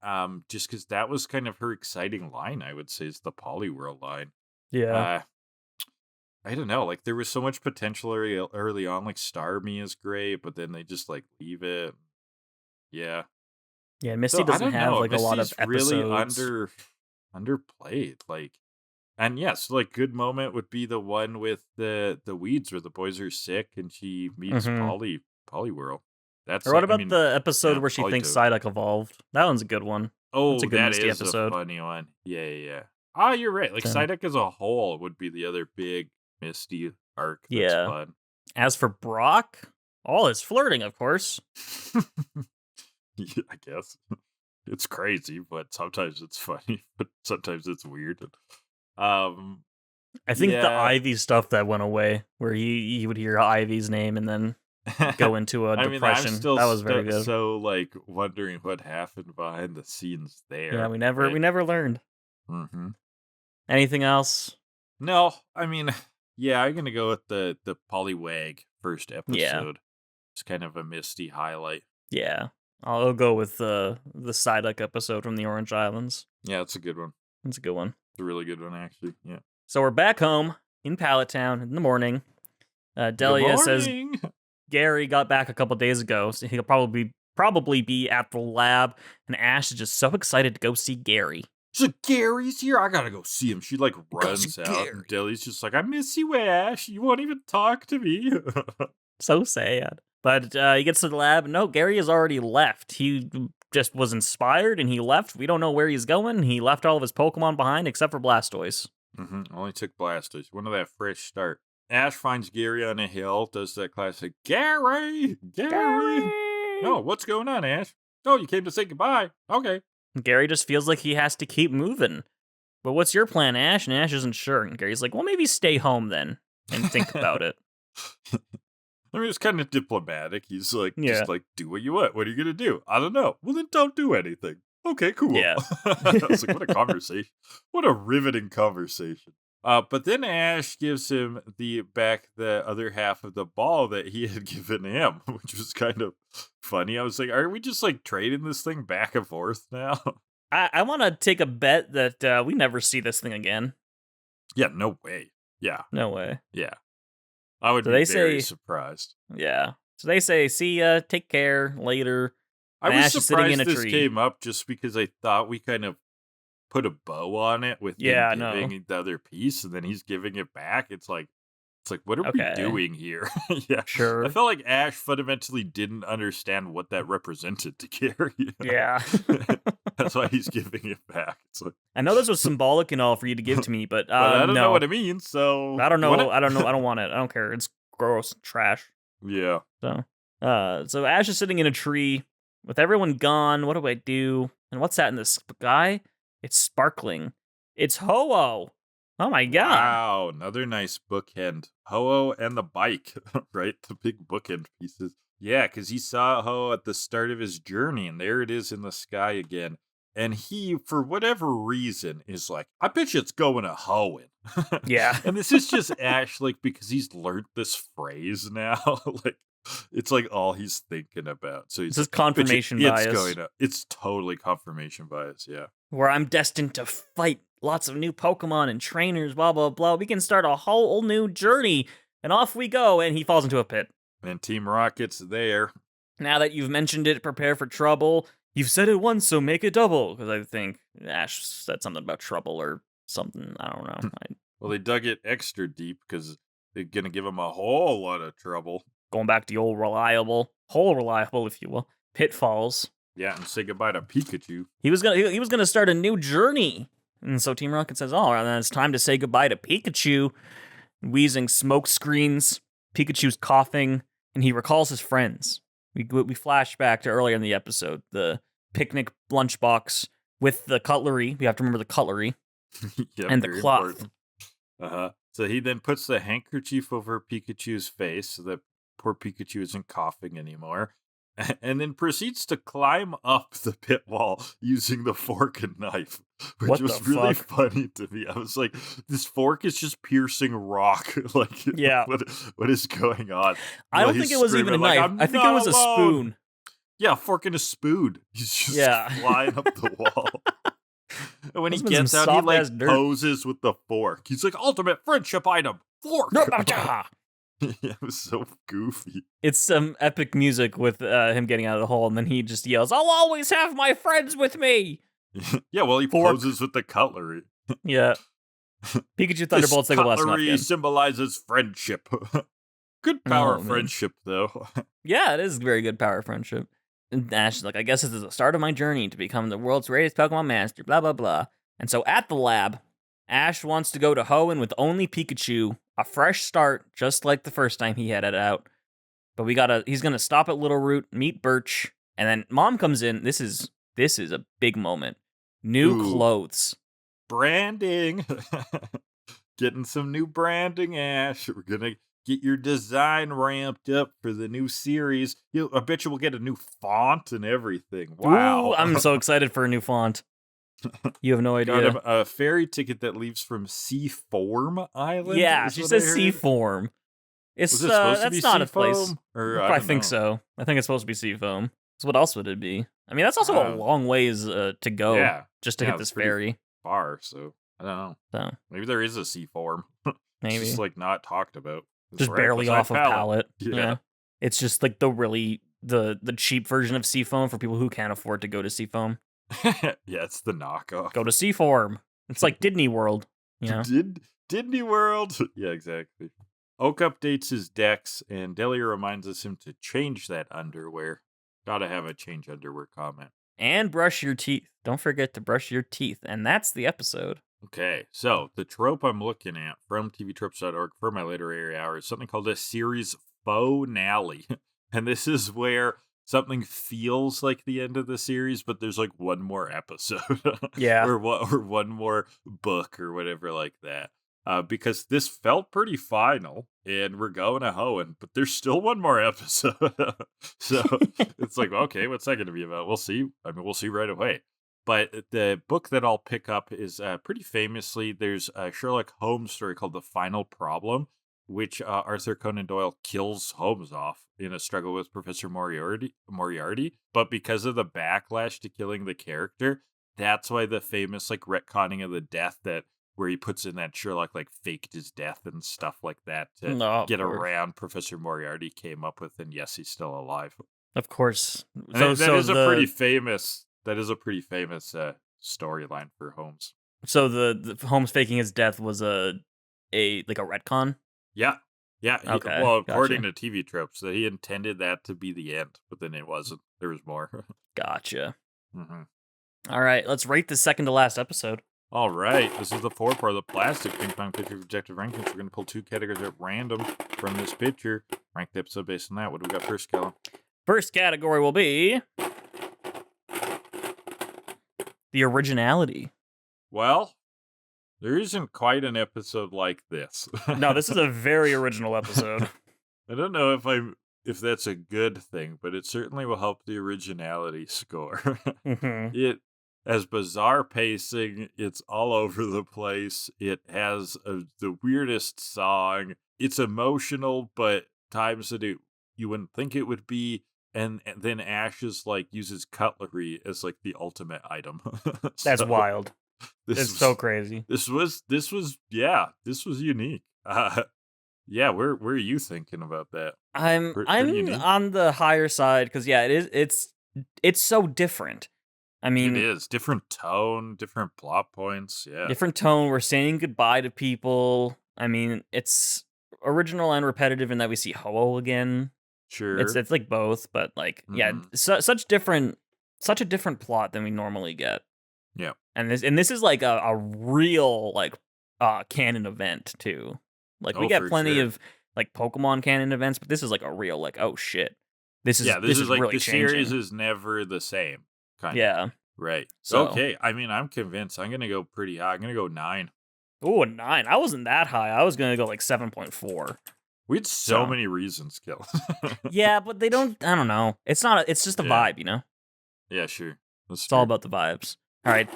Just because that was kind of her exciting line, I would say, is the Poliwhirl line. Yeah. I don't know, like there was so much potential early on. Like Starmie is great, but then they just like leave it. Yeah. Yeah, Misty doesn't have like Misty's a lot of episodes. Really underplayed. Like, and yes, like good moment would be the one with the weeds where the boys are sick and she meets Poliwhirl. That's or what about the episode where she thinks Psyduck evolved? That one's a good one. Oh, that's a good Misty is episode. A funny one. Yeah. Ah, you're right. Like Psyduck as a whole would be the other big Misty arc. That's fun. As for Brock, all his flirting, of course. Yeah, I guess. It's crazy, but sometimes it's funny, but sometimes it's weird. I think the Ivy stuff that went away, where he would hear Ivy's name and then go into a depression. I'm still that was very good. So like wondering what happened behind the scenes there. Yeah, we never learned. Mm-hmm. Anything else? No, I mean, yeah, I'm gonna go with the Poliwag first episode. Yeah. It's kind of a Misty highlight. Yeah. I'll go with the Psyduck episode from the Orange Islands. Yeah, it's a good one. It's a good one. It's a really good one, actually. Yeah. So we're back home in Pallet Town in the morning. Delia says Gary got back a couple days ago, so he'll probably be at the lab. And Ash is just so excited to go see Gary. She's like, Gary's here. I gotta go see him. She like runs out, and Delia's just like, I miss you, Ash. You won't even talk to me. So sad. But he gets to the lab. No, Gary has already left. He just was inspired and he left. We don't know where he's going. He left all of his Pokemon behind except for Blastoise. Only took Blastoise. One of that fresh start. Ash finds Gary on a hill, does that classic, Gary! No, what's going on, Ash? Oh, you came to say goodbye. Okay. Gary just feels like he has to keep moving. But what's your plan, Ash? And Ash isn't sure. And Gary's like, well, maybe stay home then and think about it. I mean, it's kind of diplomatic. He's like, just like, do what you want. What are you going to do? I don't know. Well, then don't do anything. Okay, cool. Yeah. I was like, what a conversation. What a riveting conversation. But then Ash gives him the other half of the ball that he had given him, which was kind of funny. I was like, are we just like trading this thing back and forth now? I want to take a bet that we never see this thing again. Yeah, no way. Yeah. No way. Yeah. I would be very surprised. Yeah. So they say, see ya, take care, later. I was surprised this came up just because I thought we kind of put a bow on it with him giving the other piece, and then he's giving it back. It's like, what are we doing here? Yeah, sure. I felt like Ash fundamentally didn't understand what that represented to Gary. Yeah. That's why he's giving it back. It's like, I know this was symbolic and all for you to give to me, but I don't know what it means, so I don't know. I don't want it. I don't care. It's gross, trash. Yeah. So Ash is sitting in a tree with everyone gone. What do I do? And what's that in the sky? It's sparkling. It's Ho-Oh. Oh my god. Wow, another nice bookend. Ho-Oh and the bike, right? The big bookend pieces. Yeah, because he saw Ho at the start of his journey, and there it is in the sky again. And he, for whatever reason, is like, I bet you it's going to Hoenn. Yeah. And this is just Ash, like, because he's learned this phrase now. Like, it's like all he's thinking about. So he's This is confirmation bias. It's totally confirmation bias, yeah. Where I'm destined to fight lots of new Pokemon and trainers, blah, blah, blah. We can start a whole new journey. And off we go. And he falls into a pit. And Team Rocket's there. Now that you've mentioned it, prepare for trouble. You've said it once, so make it double. Because I think Ash said something about trouble or something. I don't know. Well, they dug it extra deep because they're going to give him a whole lot of trouble. Going back to the old reliable, if you will, pitfalls. Yeah, and say goodbye to Pikachu. He was gonna start a new journey. And so Team Rocket says, all right, then it's time to say goodbye to Pikachu. Wheezing smoke screens, Pikachu's coughing, and he recalls his friends. We flash back to earlier in the episode, the picnic lunchbox with the cutlery. We have to remember the cutlery. Yep, and the cloth. So he then puts the handkerchief over Pikachu's face so that poor Pikachu isn't coughing anymore. And then proceeds to climb up the pit wall using the fork and knife, which was really funny to me. I was like, this fork is just piercing rock. Like, yeah. What is going on? I don't think it was even a knife. I think it was a spoon. Yeah, a fork and a spoon. He's just flying up the wall. And when he gets out, he like poses with the fork. He's like, ultimate friendship item, fork. Yeah, it was so goofy. It's some epic music with him getting out of the hole, and then he just yells, I'll always have my friends with me! Yeah, well, he poses with the cutlery. Yeah. Pikachu Thunderbolt's like a lesson. Cutlery symbolizes friendship. Good power friendship, though. Yeah, it is very good power friendship. And Ash is like, I guess this is the start of my journey to become the world's greatest Pokemon master, blah, blah, blah. And so at the lab, Ash wants to go to Hoenn with only Pikachu, a fresh start, just like the first time he had it out. But he's gonna stop at Little Root, meet Birch, and then Mom comes in. This is a big moment. New clothes. Branding. Getting some new branding, Ash. We're gonna get your design ramped up for the new series. I bet you we'll get a new font and everything. Wow. Ooh, I'm so excited for a new font. You have no idea. Got a ferry ticket that leaves from Seaform Island? Yeah, she says Seaform. It's that's not a place. I think so. I think it's supposed to be Seafoam. So what else would it be? I mean, that's also a long ways to go just to hit this ferry. Far, so I don't know. So maybe there is a Seaform. Maybe it's just like not talked about. It's just barely off of palette. Yeah. It's just like the cheap version of Seafoam for people who can't afford to go to Seafoam. Yeah, it's the knockoff. Go to Seaform. It's like Disney World, you know? Disney World? Yeah, exactly. Oak updates his decks, and Delia reminds us him to change that underwear. Gotta have a change underwear comment. And brush your teeth. Don't forget to brush your teeth. And that's the episode. Okay, so the trope I'm looking at from tvtropes.org for my literary hour is something called a series finale. And this is where something feels like the end of the series, but there's like one more episode. Yeah. or one more book or whatever like that. Because this felt pretty final, and we're going to Hoenn, but there's still one more episode. So it's like, okay, what's that going to be about? We'll see. I mean, we'll see right away. But the book that I'll pick up is pretty famously, there's a Sherlock Holmes story called The Final Problem, which Arthur Conan Doyle kills Holmes off in a struggle with Professor Moriarty. But because of the backlash to killing the character, that's why the famous like retconning of the death where he puts in that Sherlock like faked his death and stuff like that to get around Professor Moriarty came up with, and yes, he's still alive. Of course. That is a pretty famous storyline for Holmes. So the Holmes faking his death was a retcon? Yeah. Yeah. Okay, according to TV tropes, that he intended that to be the end, but then it wasn't. There was more. Gotcha. Mm-hmm. All right, let's rate the second to last episode. All right, this is the fourth part of the plastic ping pong picture objective rankings. We're going to pull two categories at random from this picture. Rank the episode based on that. What do we got first, Kellan? First category will be the originality. Well, there isn't quite an episode like this. No, this is a very original episode. I don't know if I'm if that's a good thing, but it certainly will help the originality score. Mm-hmm. It has bizarre pacing. It's all over the place. It has the weirdest song. It's emotional, but times that you wouldn't think it would be. And then Ash is uses cutlery as the ultimate item. That's wild. It's so crazy. This was unique. Yeah, where are you thinking about that? I'm on the higher side because it's so different. I mean, it is different tone, different plot points. Yeah, different tone. We're saying goodbye to people. I mean, it's original and repetitive in that we see Ho-Oh again. Sure, it's like both, but such a different plot than we normally get. Yeah, and this is like a real canon event too. We get plenty of Pokemon canon events, but this is a real oh shit. This is really the changing. series is never the same. Yeah. Right. So, okay. I mean, I'm convinced. I'm gonna go pretty high. I'm gonna go 9. Ooh, a 9. I wasn't that high. I was gonna go 7.4. We had so many reasons, Kill. Yeah, but they don't. I don't know. It's not. It's just a vibe, you know. Yeah, sure. It's all about the vibes. All right,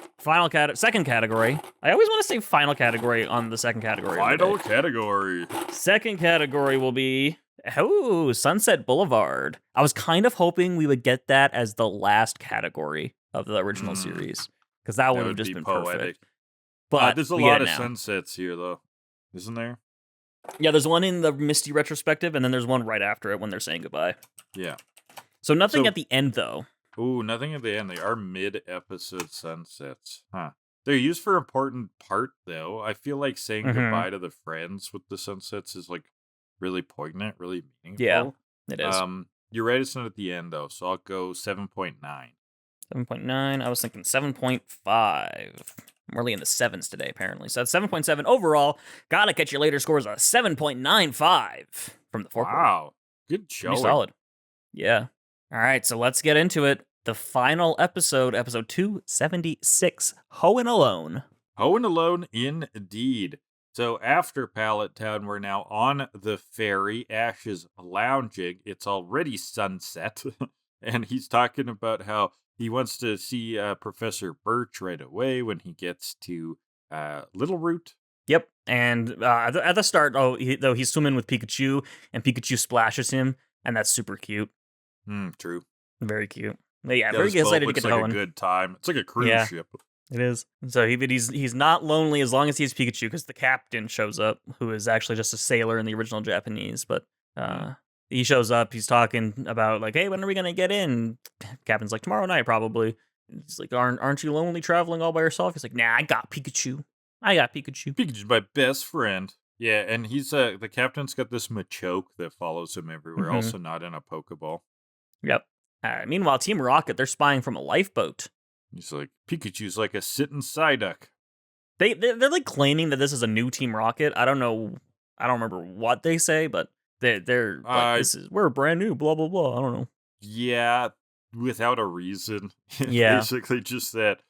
second category. I always want to say final category on the second category. Final category. Second category will be Sunset Boulevard. I was kind of hoping we would get that as the last category of the original series, because that would have just been poetic. Perfect. But there's a lot of sunsets here, though, isn't there? Yeah, there's one in the Misty retrospective, and then there's one right after it when they're saying goodbye. Yeah. So nothing at the end, though. Ooh, nothing at the end. They are mid-episode sunsets. Huh. They're used for important part, though. I feel like saying goodbye to the friends with the sunsets is really poignant, really meaningful. Yeah, it is. You're right, it's not at the end, though, so I'll go 7.9. 7.9. I was thinking 7.5. I'm really in the 7s today, apparently. So that's 7.7 overall. Gotta catch you later scores a 7.95 from the 4. Wow. Good show. Pretty solid. Yeah. All right, so let's get into it. The final episode 276, Hoenn Alone. Hoenn Alone, indeed. So after Pallet Town, we're now on the ferry. Ash is lounging. It's already sunset. And he's talking about how he wants to see Professor Birch right away when he gets to Little Root. Yep, and at the start, he's swimming with Pikachu, and Pikachu splashes him, and that's super cute. True. Very cute. But yeah, very excited to get to Hoenn. It's a good time. It's like a cruise ship. It is. So he's not lonely as long as he has Pikachu, because the captain shows up, who is actually just a sailor in the original Japanese, but he shows up, he's talking about hey, when are we gonna get in? Captain's like, tomorrow night probably. He's like, aren't you lonely traveling all by yourself? He's like, nah, I got Pikachu. Pikachu's my best friend. Yeah, and he's the captain's got this Machoke that follows him everywhere, also not in a Pokeball. Yep. Meanwhile, Team Rocket, they're spying from a lifeboat. He's like, Pikachu's like a sitting Psyduck. They're like claiming that this is a new Team Rocket. I don't know. I don't remember what they say, but they're like, we're brand new, blah, blah, blah. I don't know. Yeah, without a reason. Yeah. Basically just that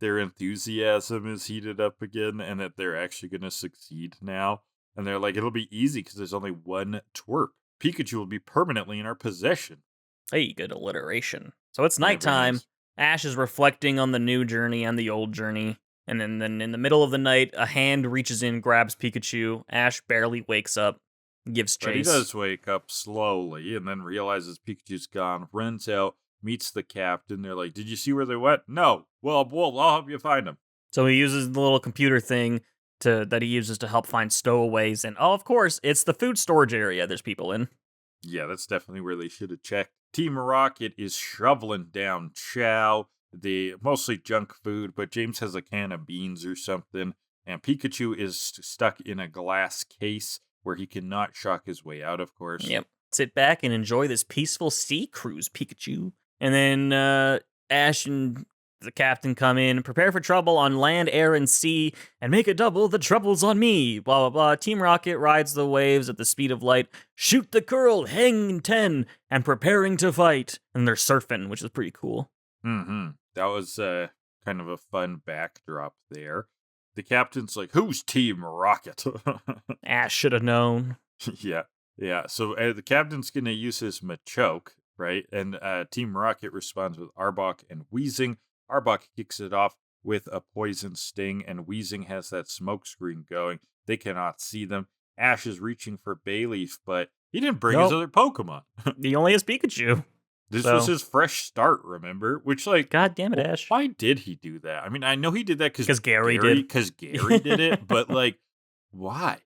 their enthusiasm is heated up again and that they're actually going to succeed now. And they're like, it'll be easy because there's only one twerp. Pikachu will be permanently in our possession. Hey, good alliteration. So it's nighttime. Ash is reflecting on the new journey and the old journey. And then in the middle of the night, a hand reaches in, grabs Pikachu. Ash barely wakes up, gives chase. But he does wake up slowly and then realizes Pikachu's gone, runs out, meets the captain. They're like, did you see where they went? No. Well, I'll help you find them. So he uses the little computer thing that he uses to help find stowaways. And, of course, it's the food storage area there's people in. Yeah, that's definitely where they should have checked. Team Rocket is shoveling down chow, mostly junk food, but James has a can of beans or something, and Pikachu is stuck in a glass case where he cannot shock his way out, of course. Yep. Sit back and enjoy this peaceful sea cruise, Pikachu. And then Ash and the captain come in, prepare for trouble on land, air, and sea, and make it double, the trouble's on me, blah, blah, blah. Team Rocket rides the waves at the speed of light, shoot the curl, hang 10, and preparing to fight. And they're surfing, which is pretty cool. That was kind of a fun backdrop there. The captain's like, who's Team Rocket? Ash should have known. Yeah. Yeah, so the captain's going to use his Machoke, right? And Team Rocket responds with Arbok and Weezing. Arbok kicks it off with a Poison Sting, and Weezing has that smoke screen going. They cannot see them. Ash is reaching for Bayleaf, but he didn't bring his other Pokemon. He only has Pikachu. This was his fresh start, remember? Which, like, God damn it, Ash. Why did he do that? I mean, I know he did that because Gary did. Because Gary did it, but, like, why?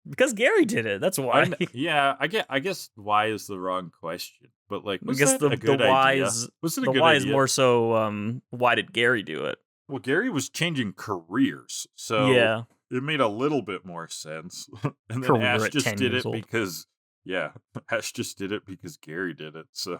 Because Gary did it. That's why. I guess why is the wrong question. But, like, was that a good idea? Was it a good idea? The why is more so, why did Gary do it? Well, Gary was changing careers, so it made a little bit more sense. And then Ash just did it because... Yeah, Ash just did it because Gary did it, so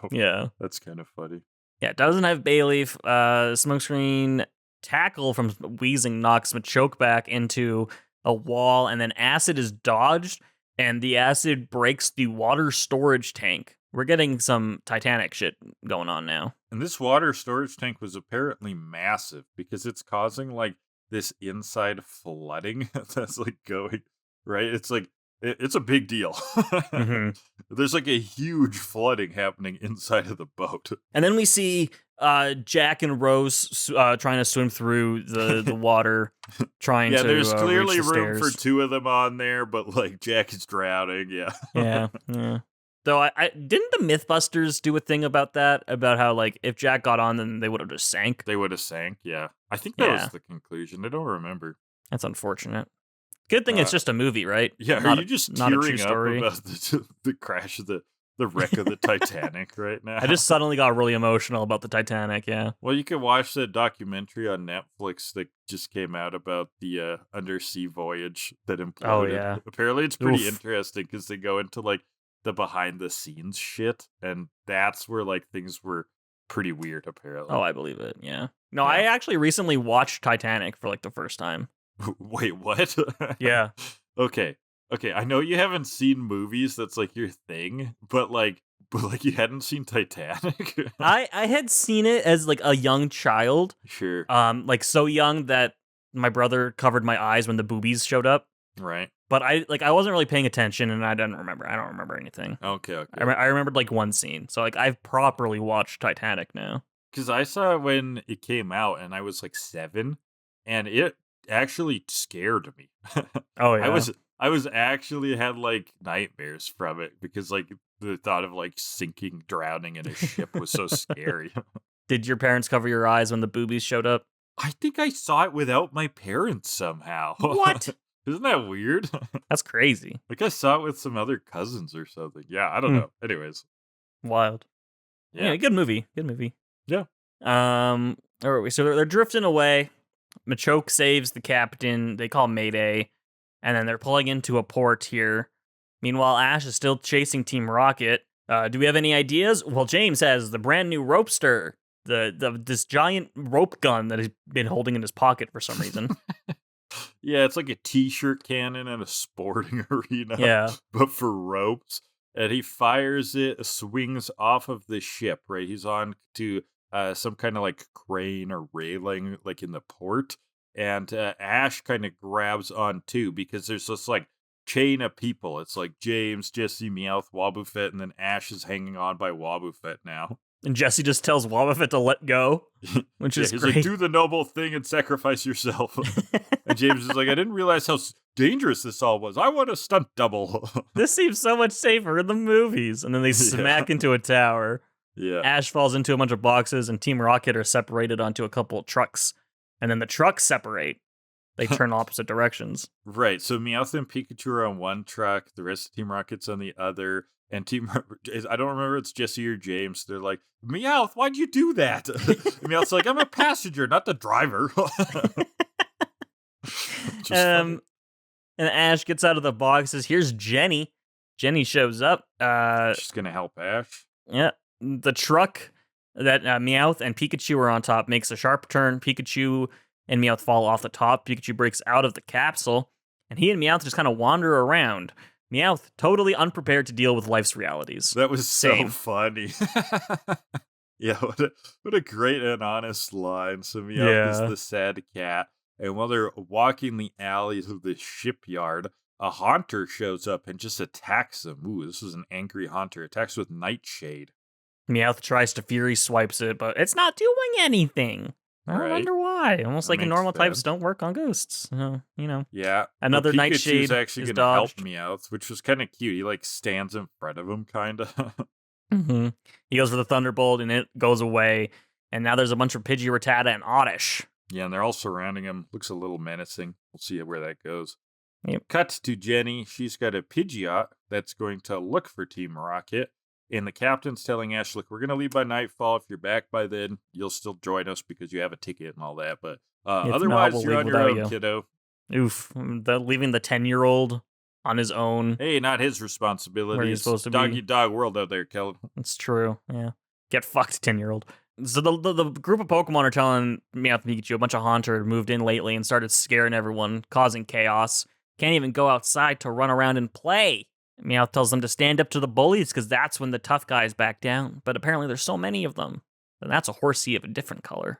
that's kind of funny. Yeah, it doesn't have Bayleaf. Smokescreen tackle from Weezing knocks Machoke back into a wall, and then acid is dodged, and the acid breaks the water storage tank. We're getting some Titanic shit going on now. And this water storage tank was apparently massive because it's causing, like, this inside flooding that's, like, going, right? It's like, it's a big deal. Mm-hmm. There's like a huge flooding happening inside of the boat. And then we see Jack and Rose trying to swim through the water, trying to there's clearly reach the room for two of them on there, but like Jack is drowning. Yeah. Though I didn't the Mythbusters do a thing about that? About how, like, if Jack got on, then they would have just sank? They would have sank, yeah. I think that was the conclusion. I don't remember. That's unfortunate. Good thing it's just a movie, right? Yeah, are you just tearing up about the crash of the wreck of the Titanic right now? I just suddenly got really emotional about the Titanic, yeah. Well, you can watch that documentary on Netflix that just came out about the undersea voyage that imploded. Oh, yeah. Apparently it's pretty interesting because they go into, like, the behind-the-scenes shit, and that's where, like, things were pretty weird, apparently. Oh, I believe it, yeah. No, I actually recently watched Titanic for, like, the first time. Wait, what? Yeah. Okay, I know you haven't seen movies, that's, like, your thing, but you hadn't seen Titanic? I had seen it as, like, a young child. Sure. Like, so young that my brother covered my eyes when the boobies showed up. Right. But I wasn't really paying attention, and I don't remember anything. Okay. I remembered, like, one scene, so, like, I've properly watched Titanic now. Because I saw it when it came out, and I was, like, 7, and it actually scared me. Oh, yeah. I was actually had, like, nightmares from it, because, like, the thought of, like, sinking, drowning in a ship was so scary. Did your parents cover your eyes when the boobies showed up? I think I saw it without my parents somehow. What? Isn't that weird? That's crazy. Like, I saw it with some other cousins or something. Yeah, I don't know. Anyways. Wild. Yeah, good movie. Yeah. So they're drifting away. Machoke saves the captain. They call Mayday. And then they're pulling into a port here. Meanwhile, Ash is still chasing Team Rocket. Do we have any ideas? Well, James has the brand new Ropester. This giant rope gun that he's been holding in his pocket for some reason. Yeah, it's like a t-shirt cannon at a sporting arena. Yeah. But for ropes. And he fires it, swings off of the ship, right? He's on to some kind of like crane or railing, like in the port. And Ash kind of grabs on too, because there's this like chain of people. It's like James, Jesse, Meowth, Wobbuffet, and then Ash is hanging on by Wobbuffet now. And Jesse just tells Wobbuffet to let go, which is he's great. Like, do the noble thing and sacrifice yourself. And James is like, I didn't realize how dangerous this all was. I want a stunt double. This seems so much safer in the movies. And then they smack into a tower. Yeah. Ash falls into a bunch of boxes, and Team Rocket are separated onto a couple of trucks. And then the trucks separate. They turn opposite directions. Right. So Meowth and Pikachu are on one truck. The rest of Team Rocket's on the other. And I don't remember if it's Jesse or James. They're like, Meowth, why'd you do that? Meowth's like, I'm a passenger, not the driver. And Ash gets out of the boxes. Here's Jenny. Jenny shows up. She's going to help Ash. Yeah. The truck that Meowth and Pikachu are on top makes a sharp turn. Pikachu and Meowth fall off the top. Pikachu breaks out of the capsule. And he and Meowth just kind of wander around. Meowth, totally unprepared to deal with life's realities. That was so funny. Yeah, what a great and honest line. So Meowth is the sad cat. And while they're walking the alleys of the shipyard, a Haunter shows up and just attacks them. Ooh, this is an angry Haunter. Attacks with Nightshade. Meowth tries to Fury swipes it, but it's not doing anything. I wonder why. Almost like normal types don't work on ghosts. So, Yeah. Another Nightshade actually is going to help dodged. Meowth, which was kind of cute. He like stands in front of him, kind of. Mm-hmm. He goes for the Thunderbolt, and it goes away. And now there's a bunch of Pidgey, Rattata, and Oddish. Yeah, and they're all surrounding him. Looks a little menacing. We'll see where that goes. Yep. Cut to Jenny. She's got a Pidgeot that's going to look for Team Rocket. And the captain's telling Ash, look, we're going to leave by nightfall. If you're back by then, you'll still join us because you have a ticket and all that. But otherwise, you're on your own, kiddo. Oof. Leaving the 10-year-old on his own. Hey, not his responsibility. Where he's supposed to be. Dog-eat-dog world out there, Kellan. It's true, yeah. Get fucked, 10-year-old. So the group of Pokemon are telling Meowth and Pikachu a bunch of Haunter moved in lately and started scaring everyone, causing chaos. Can't even go outside to run around and play. Meowth tells them to stand up to the bullies because that's when the tough guys back down. But apparently there's so many of them. And that's a Horsey of a different color.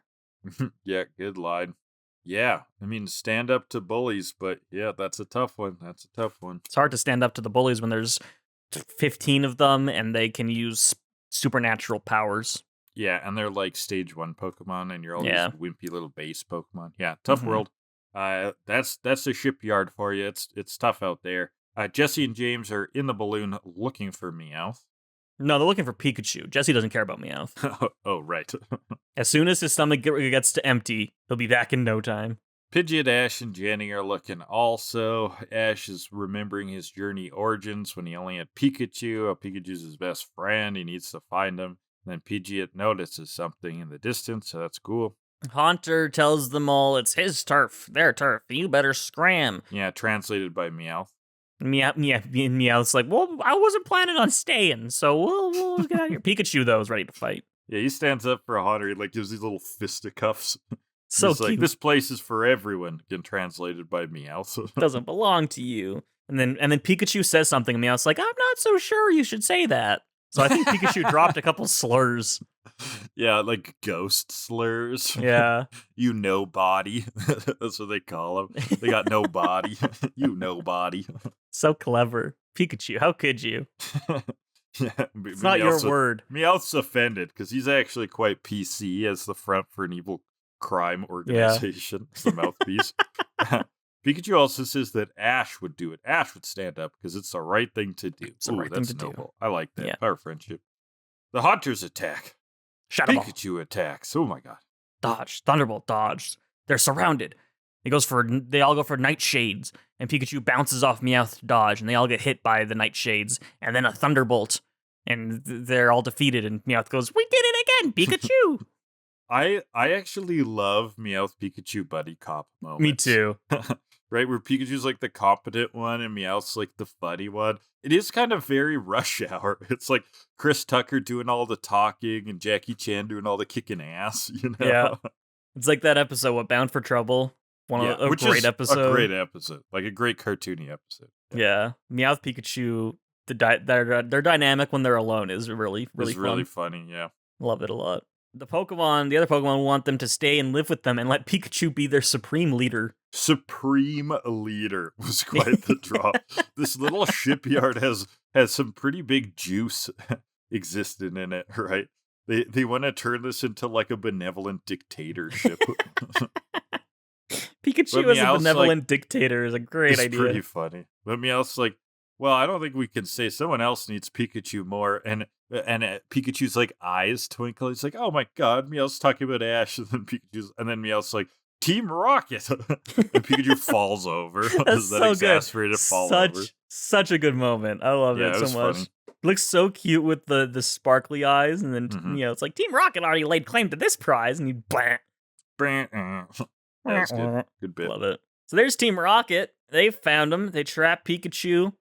Yeah, good line. Yeah, I mean, stand up to bullies, but yeah, that's a tough one. It's hard to stand up to the bullies when there's 15 of them and they can use supernatural powers. Yeah, and they're like stage 1 Pokemon, and you're all these wimpy little base Pokemon. Yeah, tough world. That's the shipyard for you. It's tough out there. Jesse and James are in the balloon looking for Meowth. No, they're looking for Pikachu. Jesse doesn't care about Meowth. Oh, right. As soon as his stomach gets to empty, he'll be back in no time. Pidgeot, Ash, and Jenny are looking also. Ash is remembering his journey origins when he only had Pikachu. Pikachu's his best friend. He needs to find him. And then Pidgeot notices something in the distance, so that's cool. Haunter tells them all it's his turf, their turf. You better scram. Yeah, translated by Meowth. Meowth's like, well, I wasn't planning on staying, so we'll get out of here. Pikachu, though, is ready to fight. Yeah, he stands up for a Haunter. He gives these little fisticuffs. So he's cute. Like, this place is for everyone. Again, translated by Meowth. Doesn't belong to you. And then Pikachu says something, and Meowth's like, I'm not so sure you should say that. So I think Pikachu dropped a couple slurs. Yeah, like ghost slurs. Yeah. You nobody. That's what they call them. They got no body. You nobody. So clever. Pikachu, how could you? Yeah, it's not your word. Meowth's offended because he's actually quite PC as the front for an evil crime organization. It's the mouthpiece. Pikachu also says that Ash would do it. Ash would stand up because it's the right thing to do. It's the right thing to noble. I like that. Yeah. Power friendship. The Hunters attack. Shadow Ball. Pikachu attacks. Oh my god. Dodge. Thunderbolt dodge. They're surrounded. They all go for Nightshades, and Pikachu bounces off Meowth to dodge, and they all get hit by the Nightshades, and then a Thunderbolt, and they're all defeated, and Meowth goes, we did it again, Pikachu! I actually love Meowth Pikachu buddy cop moments. Me too. Right, where Pikachu's like the competent one and Meowth's like the funny one. It is kind of very Rush Hour. It's like Chris Tucker doing all the talking and Jackie Chan doing all the kicking ass, you know? Yeah. It's like that episode, Bound for Trouble? A great episode. A great episode. Like a great cartoony episode. Yeah. Meowth Pikachu, their dynamic when they're alone is really fun. It's really funny, yeah. Love it a lot. The other Pokemon want them to stay and live with them and let Pikachu be their supreme leader. Supreme leader was quite the drop. This little shipyard has some pretty big juice existing in it, right? They want to turn this into like a benevolent dictatorship. Pikachu as a benevolent dictator is a great idea. It's pretty funny. But Meowth's like, well, I don't think we can say someone else needs Pikachu more. And Pikachu's like eyes twinkle. He's like, oh my god, Meowth's talking about Ash. And then Meowth's like, Team Rocket. And Pikachu falls over. That's so exasperated fall over. Such a good moment. I love it so much. Funny. Looks so cute with the sparkly eyes. And then, it's like, Team Rocket already laid claim to this prize. And you That's good. Good bit. Love it. So there's Team Rocket. They found him. They trap Pikachu,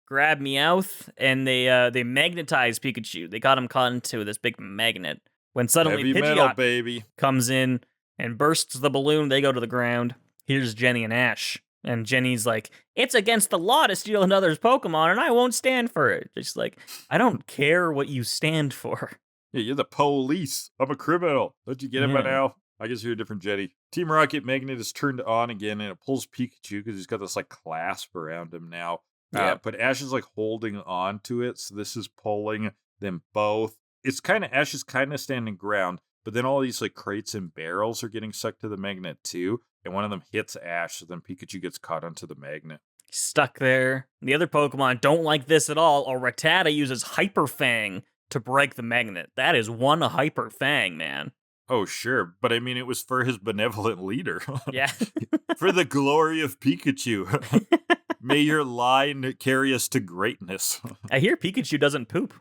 grab Meowth, and they magnetize Pikachu. They got him caught into this big magnet. When suddenly Heavy Pidgeot metal, baby. comes in and bursts the balloon, they go to the ground. Here's Jenny and Ash. And Jenny's like, it's against the law to steal another's Pokemon, and I won't stand for it. Just like, I don't care what you stand for. Yeah, you're the police. I'm a criminal. Don't you get it by now? I guess you're a different Jetty. Team Rocket Magnet is turned on again, and it pulls Pikachu because he's got this like clasp around him now. Yeah. But Ash is like holding on to it, so this is pulling them both. It's kind of Ash is kind of standing ground, but then all these like crates and barrels are getting sucked to the magnet too, and one of them hits Ash, so then Pikachu gets caught onto the magnet. Stuck there. The other Pokemon don't like this at all. Or Rattata uses Hyper Fang to break the magnet. That is one Hyper Fang, man. Oh, sure. But I mean, it was for his benevolent leader. Yeah. For the glory of Pikachu. May your line carry us to greatness. I hear Pikachu doesn't poop.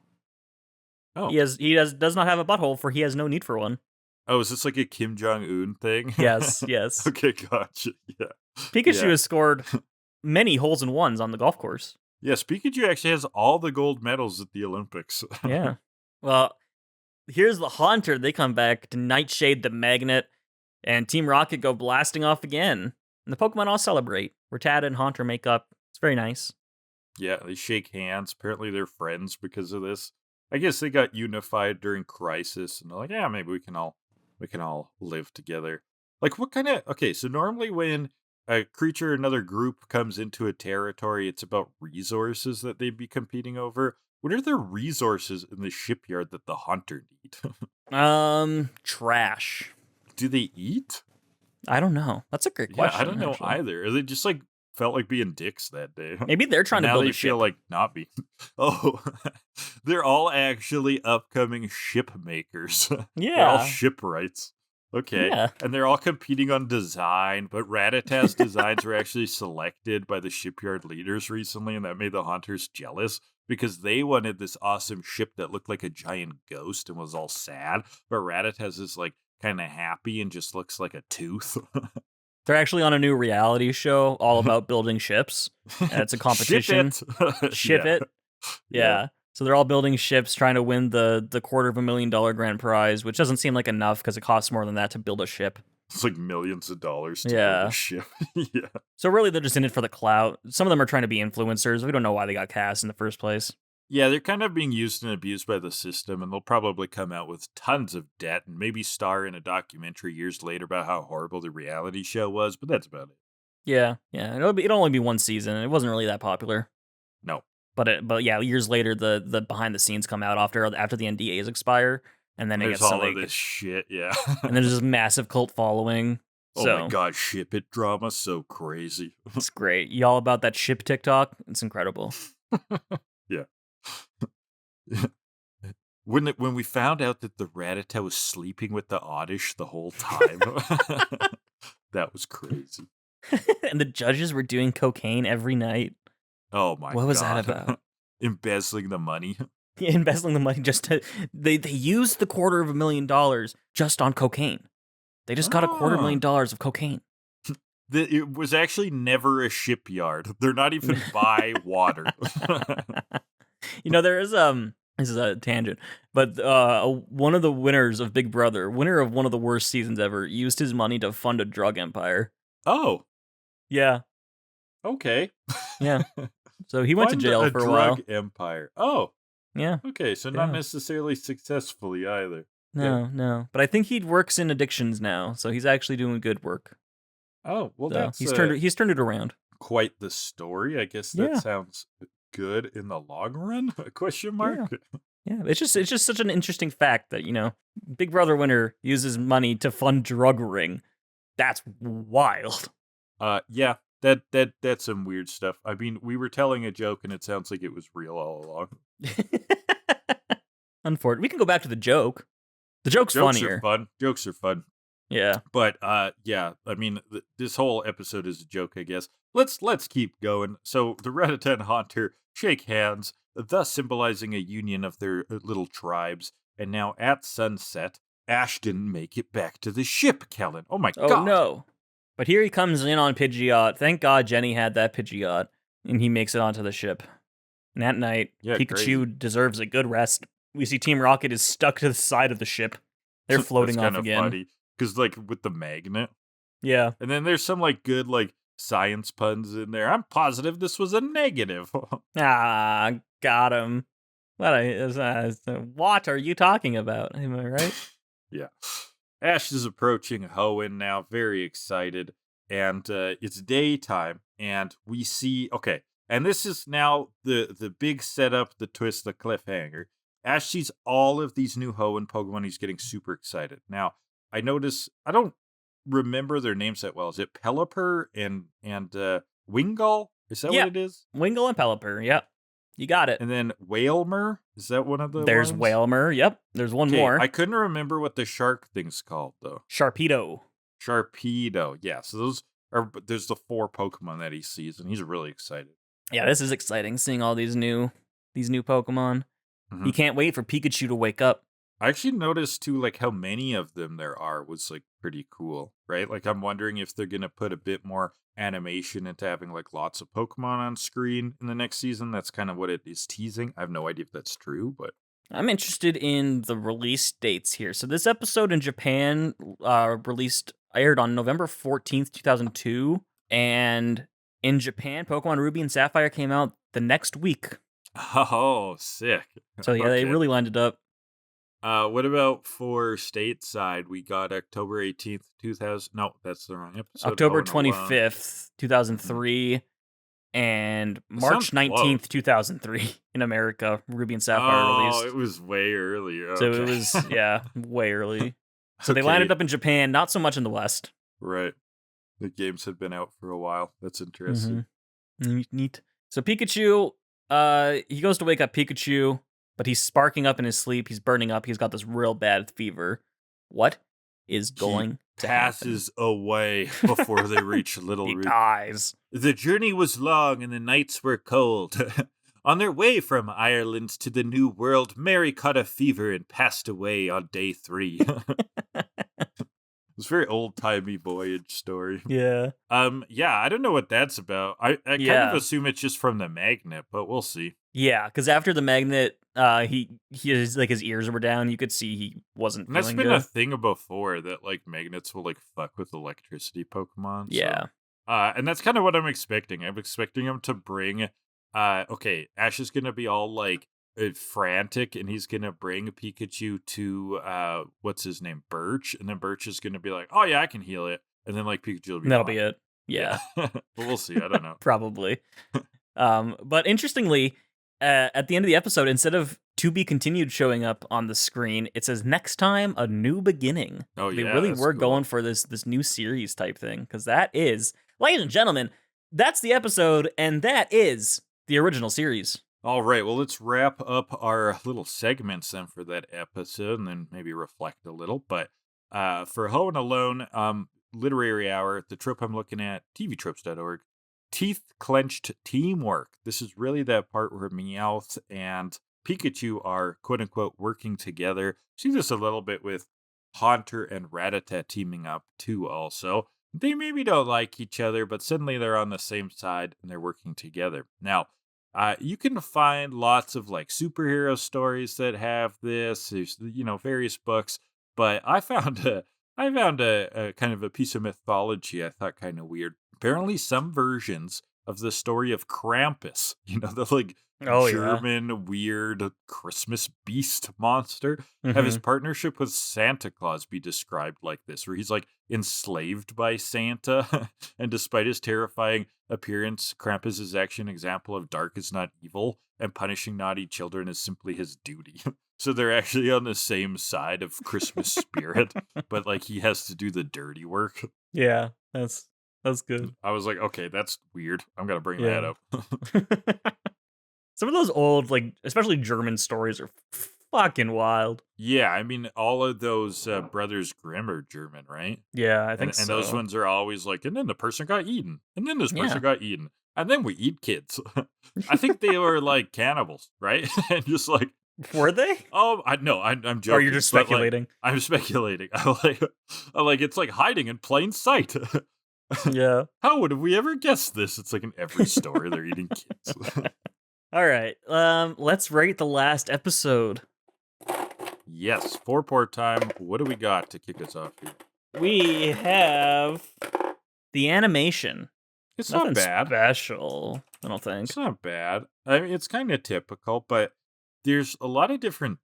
Oh. He does not have a butthole, for he has no need for one. Oh, is this like a Kim Jong-un thing? Yes. Okay, gotcha. Yeah. Pikachu has scored many holes in ones on the golf course. Yes, Pikachu actually has all the gold medals at the Olympics. Yeah. Well, here's the Haunter. They come back to Nightshade the Magnet, and Team Rocket go blasting off again. And the Pokemon all celebrate. Rattata and Haunter make up. It's very nice. Yeah, they shake hands. Apparently they're friends because of this. I guess they got unified during Crisis, and they're like, yeah, maybe we can all live together. Like, what kind of... Okay, so normally when a creature or another group comes into a territory, it's about resources that they'd be competing over. What are the resources in the shipyard that the Haunter need? Trash. Do they eat? I don't know. That's a great question. I don't know actually. either. Or they just like felt like being dicks that day. Maybe they're trying to build a ship. Now they feel like not being. Oh, they're all actually upcoming ship makers. Yeah. They're all shipwrights. Okay. Yeah. And they're all competing on design, but Rattata's designs were actually selected by the shipyard leaders recently, and that made the Haunters jealous because they wanted this awesome ship that looked like a giant ghost and was all sad, but Rattata's is like kind of happy and just looks like a tooth. They're actually on a new reality show all about building ships. And it's a competition. Ship it. Yeah. So they're all building ships, trying to win the $250,000 grand prize, which doesn't seem like enough because it costs more than that to build a ship. It's like millions of dollars to build a ship. Yeah. So really, they're just in it for the clout. Some of them are trying to be influencers. We don't know why they got cast in the first place. Yeah, they're kind of being used and abused by the system, and they'll probably come out with tons of debt and maybe star in a documentary years later about how horrible the reality show was, but that's about it. Yeah. It'll only be one season. It wasn't really that popular. No. But yeah, years later, the behind the scenes come out after the NDAs expire, and then there's all of this shit, yeah. And there's this massive cult following. Oh my god, ship it drama, so crazy. It's great. Y'all about that ship TikTok? It's incredible. Yeah. When we found out that the Rattata was sleeping with the Oddish the whole time, that was crazy. And the judges were doing cocaine every night. Oh my god. What was that about? Embezzling the money. Yeah, embezzling the money just to... They used the $250,000 just on cocaine. They just got $250,000 of cocaine. It was actually never a shipyard. They're not even by water. There is this is a tangent, but one of the winners of Big Brother, winner of one of the worst seasons ever, used his money to fund a drug empire. Oh. Yeah. Okay. Yeah. So he went to jail for a while. Drug empire. Oh. Yeah. Okay, so not necessarily successfully either. No. But I think he works in addictions now, so he's actually doing good work. Oh, well, so that's... He's turned it around. Quite the story. I guess that sounds good in the long run? Question mark? Yeah. It's just such an interesting fact that, Big Brother winner uses money to fund drug ring. That's wild. Yeah. That's some weird stuff. I mean, we were telling a joke and it sounds like it was real all along. Unfortunately, we can go back to the joke. The joke's funnier. Jokes are fun. Yeah. But yeah, I mean, this whole episode is a joke, I guess. Let's keep going. So the Rattata and Haunter shake hands, thus symbolizing a union of their little tribes. And now at sunset, Ash didn't make it back to the ship, Kellan. Oh my god. Oh no. But here he comes in on Pidgeot. Thank God Jenny had that Pidgeot, and he makes it onto the ship. And at night, Pikachu deserves a good rest. We see Team Rocket is stuck to the side of the ship. They're floating off again. Funny, because with the magnet. Yeah. And then there's some good science puns in there. I'm positive this was a negative. Got him. What are you talking about? Am I right? Yeah. Ash is approaching Hoenn now, very excited, and it's daytime, and we see, okay, and this is now the big setup, the twist, the cliffhanger. Ash sees all of these new Hoenn Pokemon, he's getting super excited. Now, I notice, I don't remember their names that well. Is it Pelipper and Wingull? Is that what it is? Wingull and Pelipper, yep. You got it. And then Whalmer? Is that one of the There's ones? Whalmer, yep. There's one more. I couldn't remember what the shark thing's called, though. Sharpedo. Yeah, so there's the 4 Pokemon that he sees, and he's really excited. Yeah, this is exciting, seeing all these new Pokemon. Mm-hmm. He can't wait for Pikachu to wake up. I actually noticed, too, like, how many of them there are was, like, pretty cool, right? Like, I'm wondering if they're gonna put a bit more animation into having, like, lots of Pokemon on screen in the next season. That's kind of what it is teasing. I have no idea if that's true, but... I'm interested in the release dates here. So this episode in Japan aired on November 14th, 2002, and in Japan, Pokemon Ruby and Sapphire came out the next week. Oh, sick. So yeah, They really lined it up. What about for stateside? We got October 18th, 2000. No, that's the wrong episode. October 25th, 2003, and March 19th, 2003 in America. Ruby and Sapphire released. Oh, it was way earlier. Okay. So it was, way early. So they lined it up in Japan, not so much in the West. Right. The games had been out for a while. That's interesting. Mm-hmm. Neat. So Pikachu, he goes to wake up Pikachu, but he's sparking up in his sleep. He's burning up. He's got this real bad fever. What is going to passes away before they reach Little He Root. dies. The journey was long and the nights were cold. On their way from Ireland to the New World, Mary caught a fever and passed away on day 3. It's a very old-timey voyage story. Yeah. I don't know what that's about. I kind of assume it's just from the magnet, but we'll see. Yeah, because after the magnet, he is, like, his ears were down. You could see he wasn't feeling good. That's been a thing before, that, like, magnets will, like, fuck with electricity Pokemon. Yeah. So. And that's kind of what I'm expecting. I'm expecting him to bring... Ash is gonna be all, like, frantic, and he's gonna bring Pikachu to, what's his name? Birch, and then Birch is gonna be like, oh, yeah, I can heal it. And then, like, Pikachu will be That'll fine. be it. Yeah. But we'll see. I don't know. Probably. But interestingly, at the end of the episode, instead of to be continued showing up on the screen, it says next time, a new beginning. Oh, they yeah, really that's were cool. going for this new series type thing, because that is, ladies and gentlemen, that's the episode, and that is the original series. All right, well, let's wrap up our little segments then for that episode, and then maybe reflect a little. But for Hoenn Alone, Literary Hour, the trope I'm looking at, tvtropes.org, teeth-clenched teamwork. This is really that part where Meowth and Pikachu are, quote-unquote, working together. See this a little bit with Haunter and Rattata teaming up, too, also. They maybe don't like each other, but suddenly they're on the same side, and they're working together. Now, you can find lots of, like, superhero stories that have this. There's, various books, but I found a kind of a piece of mythology I thought kind of weird. Apparently, some versions of the story of Krampus, the, like, German weird Christmas beast monster, have his partnership with Santa Claus be described like this, where he's, like, enslaved by Santa, and despite his terrifying appearance, Krampus is actually an example of dark is not evil, and punishing naughty children is simply his duty. So they're actually on the same side of Christmas spirit, but, like, he has to do the dirty work. Yeah, that's good. I was like, okay, that's weird. I'm gonna bring that up. Some of those old, like, especially German stories are fucking wild. Yeah, I mean, all of those Brothers Grimm are German, right? Yeah, I think so. And those ones are always like, and then the person got eaten, and then this person got eaten, and then we eat kids. I think they were, like, cannibals, right? And just, like... Were they? Oh, I'm joking. Or you're just speculating? Like, I'm speculating. I'm like, it's like hiding in plain sight. Yeah. How would we ever guess this? It's like in every story they're eating kids. All right. Let's rate the last episode. Yes, 4-part time. What do we got to kick us off here? We have the animation. It's Nothing not bad. Special, I don't think. It's not bad. I mean, it's kind of typical, but there's a lot of different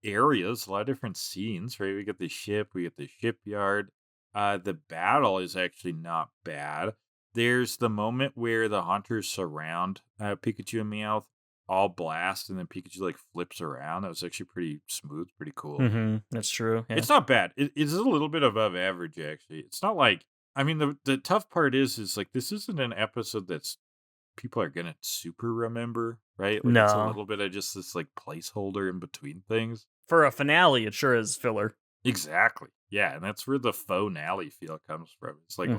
areas, a lot of different scenes, right? We get the ship, we get the shipyard. The battle is actually not bad. There's the moment where the hunters surround Pikachu and Meowth, all blast, and then Pikachu like flips around. That was actually pretty smooth, pretty cool. That's true. Yeah. It's not bad. It's a little bit above average, actually. It's not like, I mean, the tough part is like this isn't an episode that's people are gonna super remember, right? Like it's a No. little bit of just this like placeholder in between things. For a finale, it sure is filler. Exactly. Yeah, and that's where the faux finale feel comes from. It's like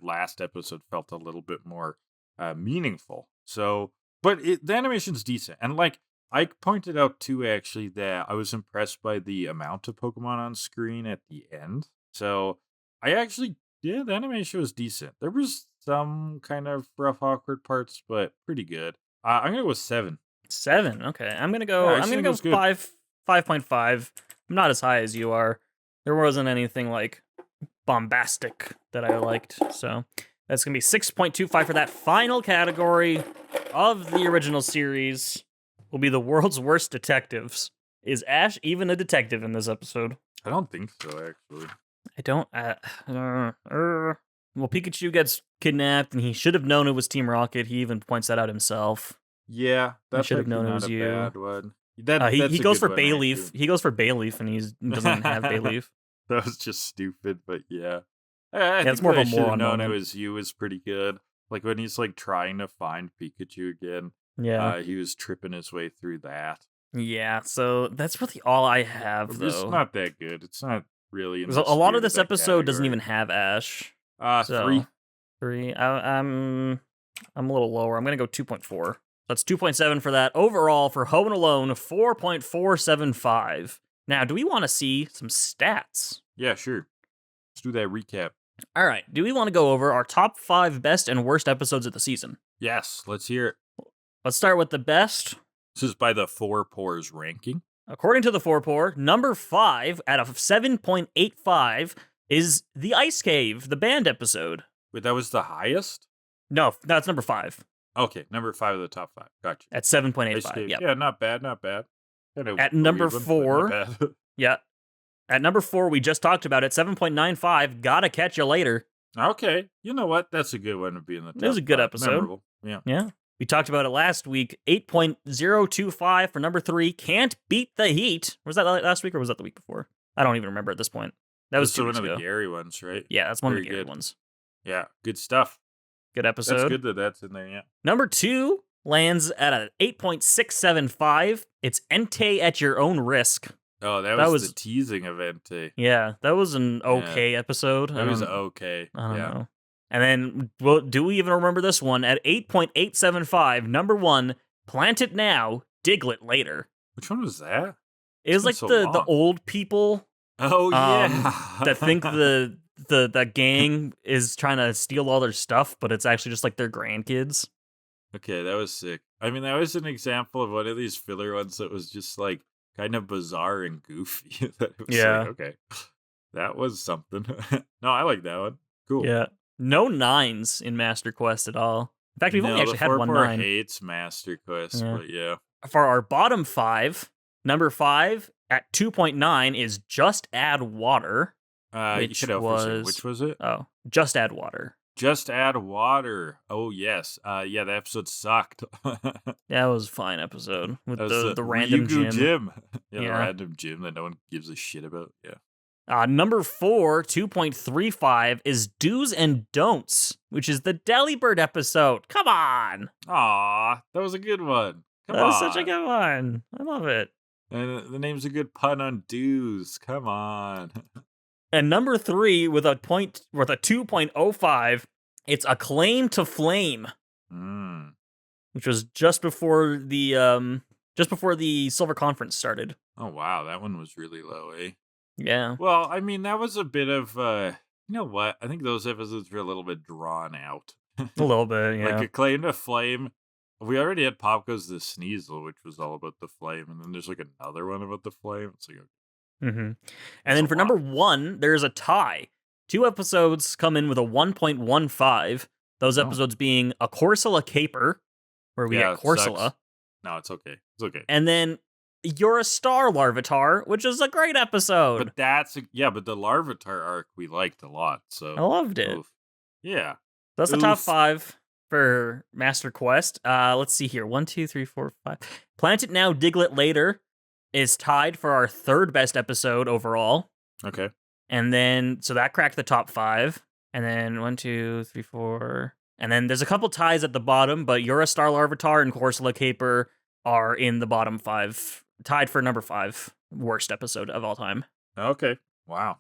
last episode felt a little bit more meaningful. So, but the animation's decent, and like I pointed out too, actually, that I was impressed by the amount of Pokemon on screen at the end. So, the animation was decent. There was some kind of rough, awkward parts, but pretty good. I'm gonna go with 7. 7. Okay, I'm gonna go. Yeah, I'm gonna go 5.5. I'm not as high as you are. There wasn't anything like bombastic that I liked, so that's gonna be 6.25 for that final category of the original series. Will be the world's worst detectives. Is Ash even a detective in this episode? I don't think so, actually. I don't. Well, Pikachu gets kidnapped, and he should have known it was Team Rocket. He even points that out himself. Yeah, that's should have known it was you. Bad one. He goes for Bayleaf. He goes for Bayleaf, and he doesn't have Bayleaf. That was just stupid, but yeah. It's more of a moron known moment. It was you was pretty good. Like when he's like trying to find Pikachu again. Yeah, he was tripping his way through that. Yeah, so that's really all I have, though. It's not that good. It's not really. A lot of this episode doesn't even have Ash. 3. 3. I'm a little lower. I'm gonna go 2.4. That's 2.7 for that. Overall, for Hoenn Alone, 4.475. Now, do we want to see some stats? Yeah, sure. Let's do that recap. All right. Do we want to go over our top 5 best and worst episodes of the season? Yes, let's hear it. Let's start with the best. This is by the 4 Pores ranking. According to the 4 Pour, number 5 out of 7.85 is The Ice Cave, the band episode. Wait, that was the highest? No, that's number 5. Okay, number 5 of the top 5. Gotcha. At 7.85. Yeah, not bad. At number 4, yeah. At number 4, we just talked about it. 7.95. Gotta catch you later. Okay, you know what? That's a good one to be in the top. It was a good episode. Memorable. Yeah. We talked about it last week. 8.025 for number 3. Can't beat the heat. Was that last week or was that the week before? I don't even remember at this point. That was 2 weeks ago. One of the Gary ones, right? Yeah, that's one of the Gary ones. Yeah, good stuff. Good episode. That's good that's in there, yeah. Number 2 lands at an 8.675. It's Entei at Your Own Risk. Oh, that was the teasing of Entei. Yeah, that was an okay episode. That was okay. I don't know. And then, do we even remember this one? At 8.875, number 1, Plant It Now, Diglett Later. Which one was that? It was like the old people. Oh, yeah. That think the gang is trying to steal all their stuff, but it's actually just like their grandkids. Okay, that was sick. I mean, that was an example of one of these filler ones that was just like kind of bizarre and goofy. Okay, that was something. No, I like that one. Cool. Yeah. No 9s in Master Quest at all. In fact, we've only actually had one 9. Hates Master Quest, but yeah. For our bottom 5, number 5 at 2.9 is Just Add Water. Which was it? Oh, Just Add Water. Just Add Water. Oh, yes. Yeah, the episode sucked. That was a fine episode with the random gym. The random gym that no one gives a shit about. Yeah. Number 4, 2.35, is Do's and Don'ts, which is the Delibird episode. Come on! Aw, that was a good one. That was such a good one. I love it. And the name's a good pun on Do's. Come on. And number 3, with a 2.05, it's Acclaim to Flame, which was just before the Silver Conference started. Oh wow, that one was really low, eh? Yeah. Well, I mean, that was a bit of, you know what? I think those episodes were a little bit drawn out. A little bit, yeah. Like Acclaim to Flame. We already had Pop Goes the Sneasel, which was all about the flame, and then there's like another one about the flame. It's like, and then for number 1, there's a tie. 2 episodes come in with a 1.15. Those episodes being A Corsola Caper, where we get Corsola. No, it's okay. It's okay. And then You're a Star Larvitar, which is a great episode. But but the Larvitar arc we liked a lot, so I loved it. Oof. Yeah. That's the top 5 for Master Quest. Let's see here. 1, 2, 3, 4, 5. Plant It Now, Diglett Later is tied for our 3rd best episode overall. Okay. And then, so that cracked the top 5. And then 1, 2, 3, 4. And then there's a couple ties at the bottom, but You're a Star Larvitar and Corsola Caper are in the bottom 5, tied for number 5 worst episode of all time. Okay. Wow.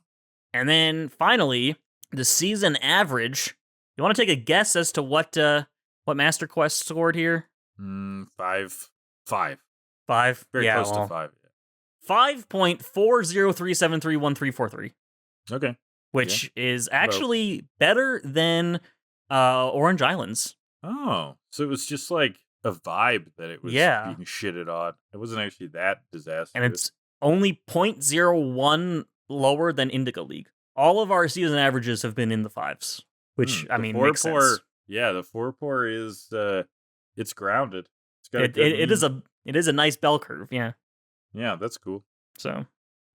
And then finally, the season average. You want to take a guess as to what Master Quest scored here? 5. 5. Very close to 5. 5.4037313343. Okay. Which is actually better than Orange Islands. Oh, so it was just like a vibe that it was being shitted on. It wasn't actually that disastrous. And it's only 0.01 lower than Indigoleague. All of our season averages have been in the 5s, which makes sense. Yeah, the 4-pour is it's grounded. It's got it is a nice bell curve. Yeah. Yeah, that's cool. So,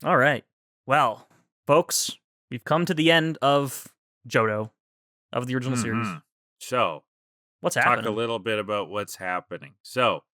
all right. Well, folks, we've come to the end of Johto, of the original series. So, what's happening? Talk a little bit about what's happening. So,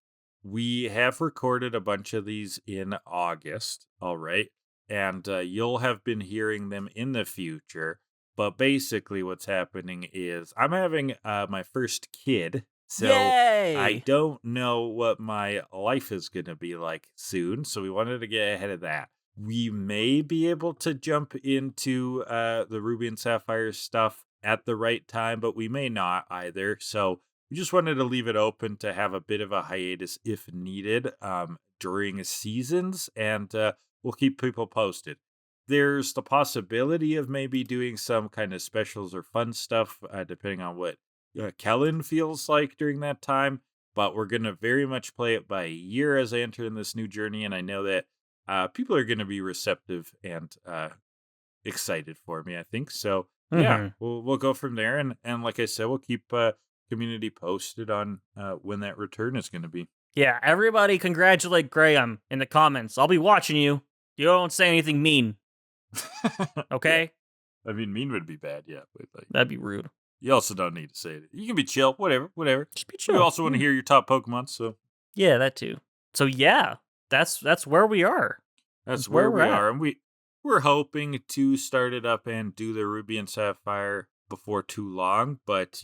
we have recorded a bunch of these in August, all right? And you'll have been hearing them in the future. But basically what's happening is I'm having my first kid. So Yay! I don't know what my life is going to be like soon. So we wanted to get ahead of that. We may be able to jump into the Ruby and Sapphire stuff at the right time, but we may not either. So we just wanted to leave it open to have a bit of a hiatus if needed during seasons. And we'll keep people posted. There's the possibility of maybe doing some kind of specials or fun stuff, depending on what Kellan feels like during that time. But we're going to very much play it by ear as I enter in this new journey. And I know that people are going to be receptive and excited for me, I think. So, yeah, we'll go from there. And like I said, we'll keep community posted on when that return is going to be. Yeah, everybody congratulate Graham in the comments. I'll be watching you. You don't say anything mean. Okay? I mean, mean would be bad, yeah. But that'd be rude. You also don't need to say it. You can be chill, whatever. Just be chill. We also want to hear your top Pokemon, so. Yeah, that too. So yeah, that's where we are. That's where we are. And we're hoping to start it up and do the Ruby and Sapphire before too long, but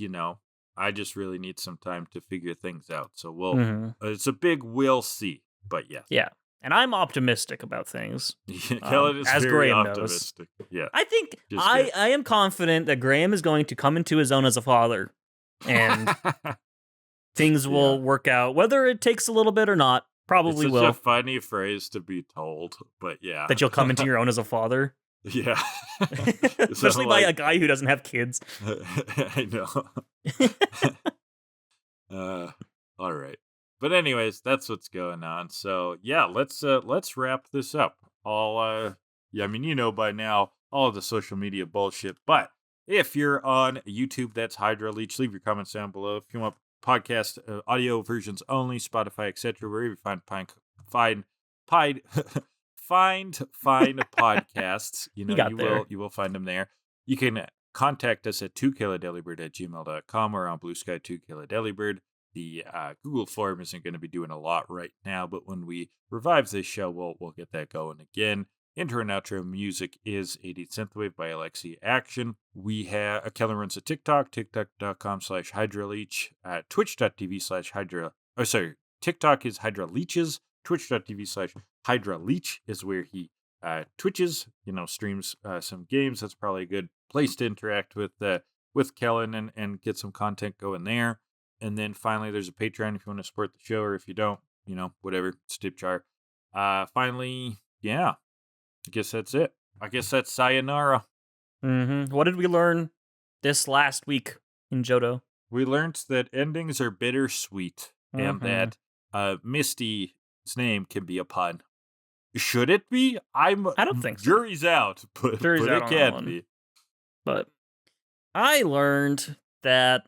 I just really need some time to figure things out. So we'll it's a big we'll see, but yes. Yeah. And I'm optimistic about things. Kellan is as very Graham optimistic. knows. Yeah. I think I am confident that Graham is going to come into his own as a father, and things will work out. Whether it takes a little bit or not, probably will. It's a funny phrase to be told, but yeah. That you'll come into your own as a father. Yeah. Especially by a guy who doesn't have kids. I know. All right. But anyways, that's what's going on. So yeah, let's wrap this up. By now all of the social media bullshit. But if you're on YouTube, that's Hydra Leech. Leave your comments down below. If you want podcast audio versions only, Spotify, etc., wherever you find podcasts, you will find them there. You can contact us at 2killadelibird@gmail.com or on Blue Sky 2killadelibird. The Google form isn't going to be doing a lot right now, but when we revive this show, we'll get that going again. Intro and outro music is 80th Synthwave by Alexi Action. We have Kellan runs a TikTok, tiktok.com/HydraLeech, twitch.tv/Hydra. Oh, sorry. TikTok is Hydra Leeches. Twitch.tv/HydraLeech is where he twitches, streams some games. That's probably a good place to interact with Kellan and get some content going there. And then finally, there's a Patreon if you want to support the show, or if you don't, whatever, it's tip jar. Finally, yeah, I guess that's it. I guess that's sayonara. What did we learn this last week in Johto? We learned that endings are bittersweet, and that Misty's name can be a pun. Should it be? I don't think so. Jury's out, but it can be. But I learned that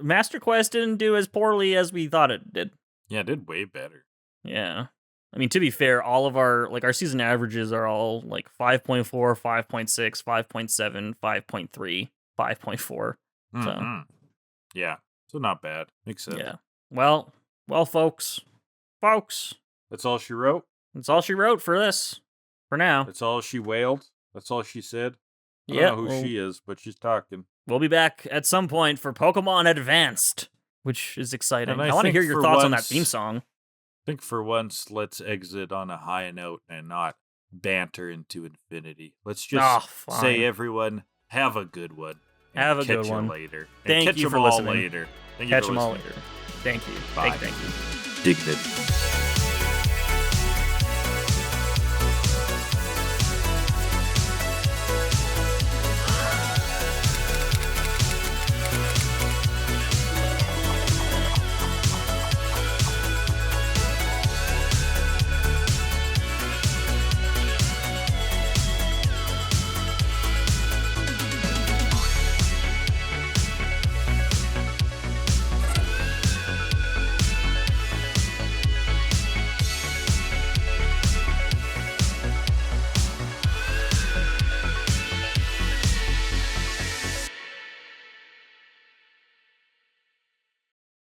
Master Quest didn't do as poorly as we thought it did. Yeah, it did way better. Yeah. I mean, to be fair, all of our season averages are all like 5.4, 5.6, 5.7, 5.3, 5.4. So yeah, so not bad. Makes sense. Yeah. Well, folks. That's all she wrote. That's all she wrote for this. For now. That's all she wailed. That's all she said. I Yeah, don't know who she is, but she's talking. We'll be back at some point for Pokemon Advanced, which is exciting. And I want to hear your thoughts on that theme song. I think for once, let's exit on a high note and not banter into infinity. Let's just say, everyone, have a good one. Have a good one. Later. Thank you for listening. Later. Catch them all later. Thank you. Bye. Thank you. Dignity.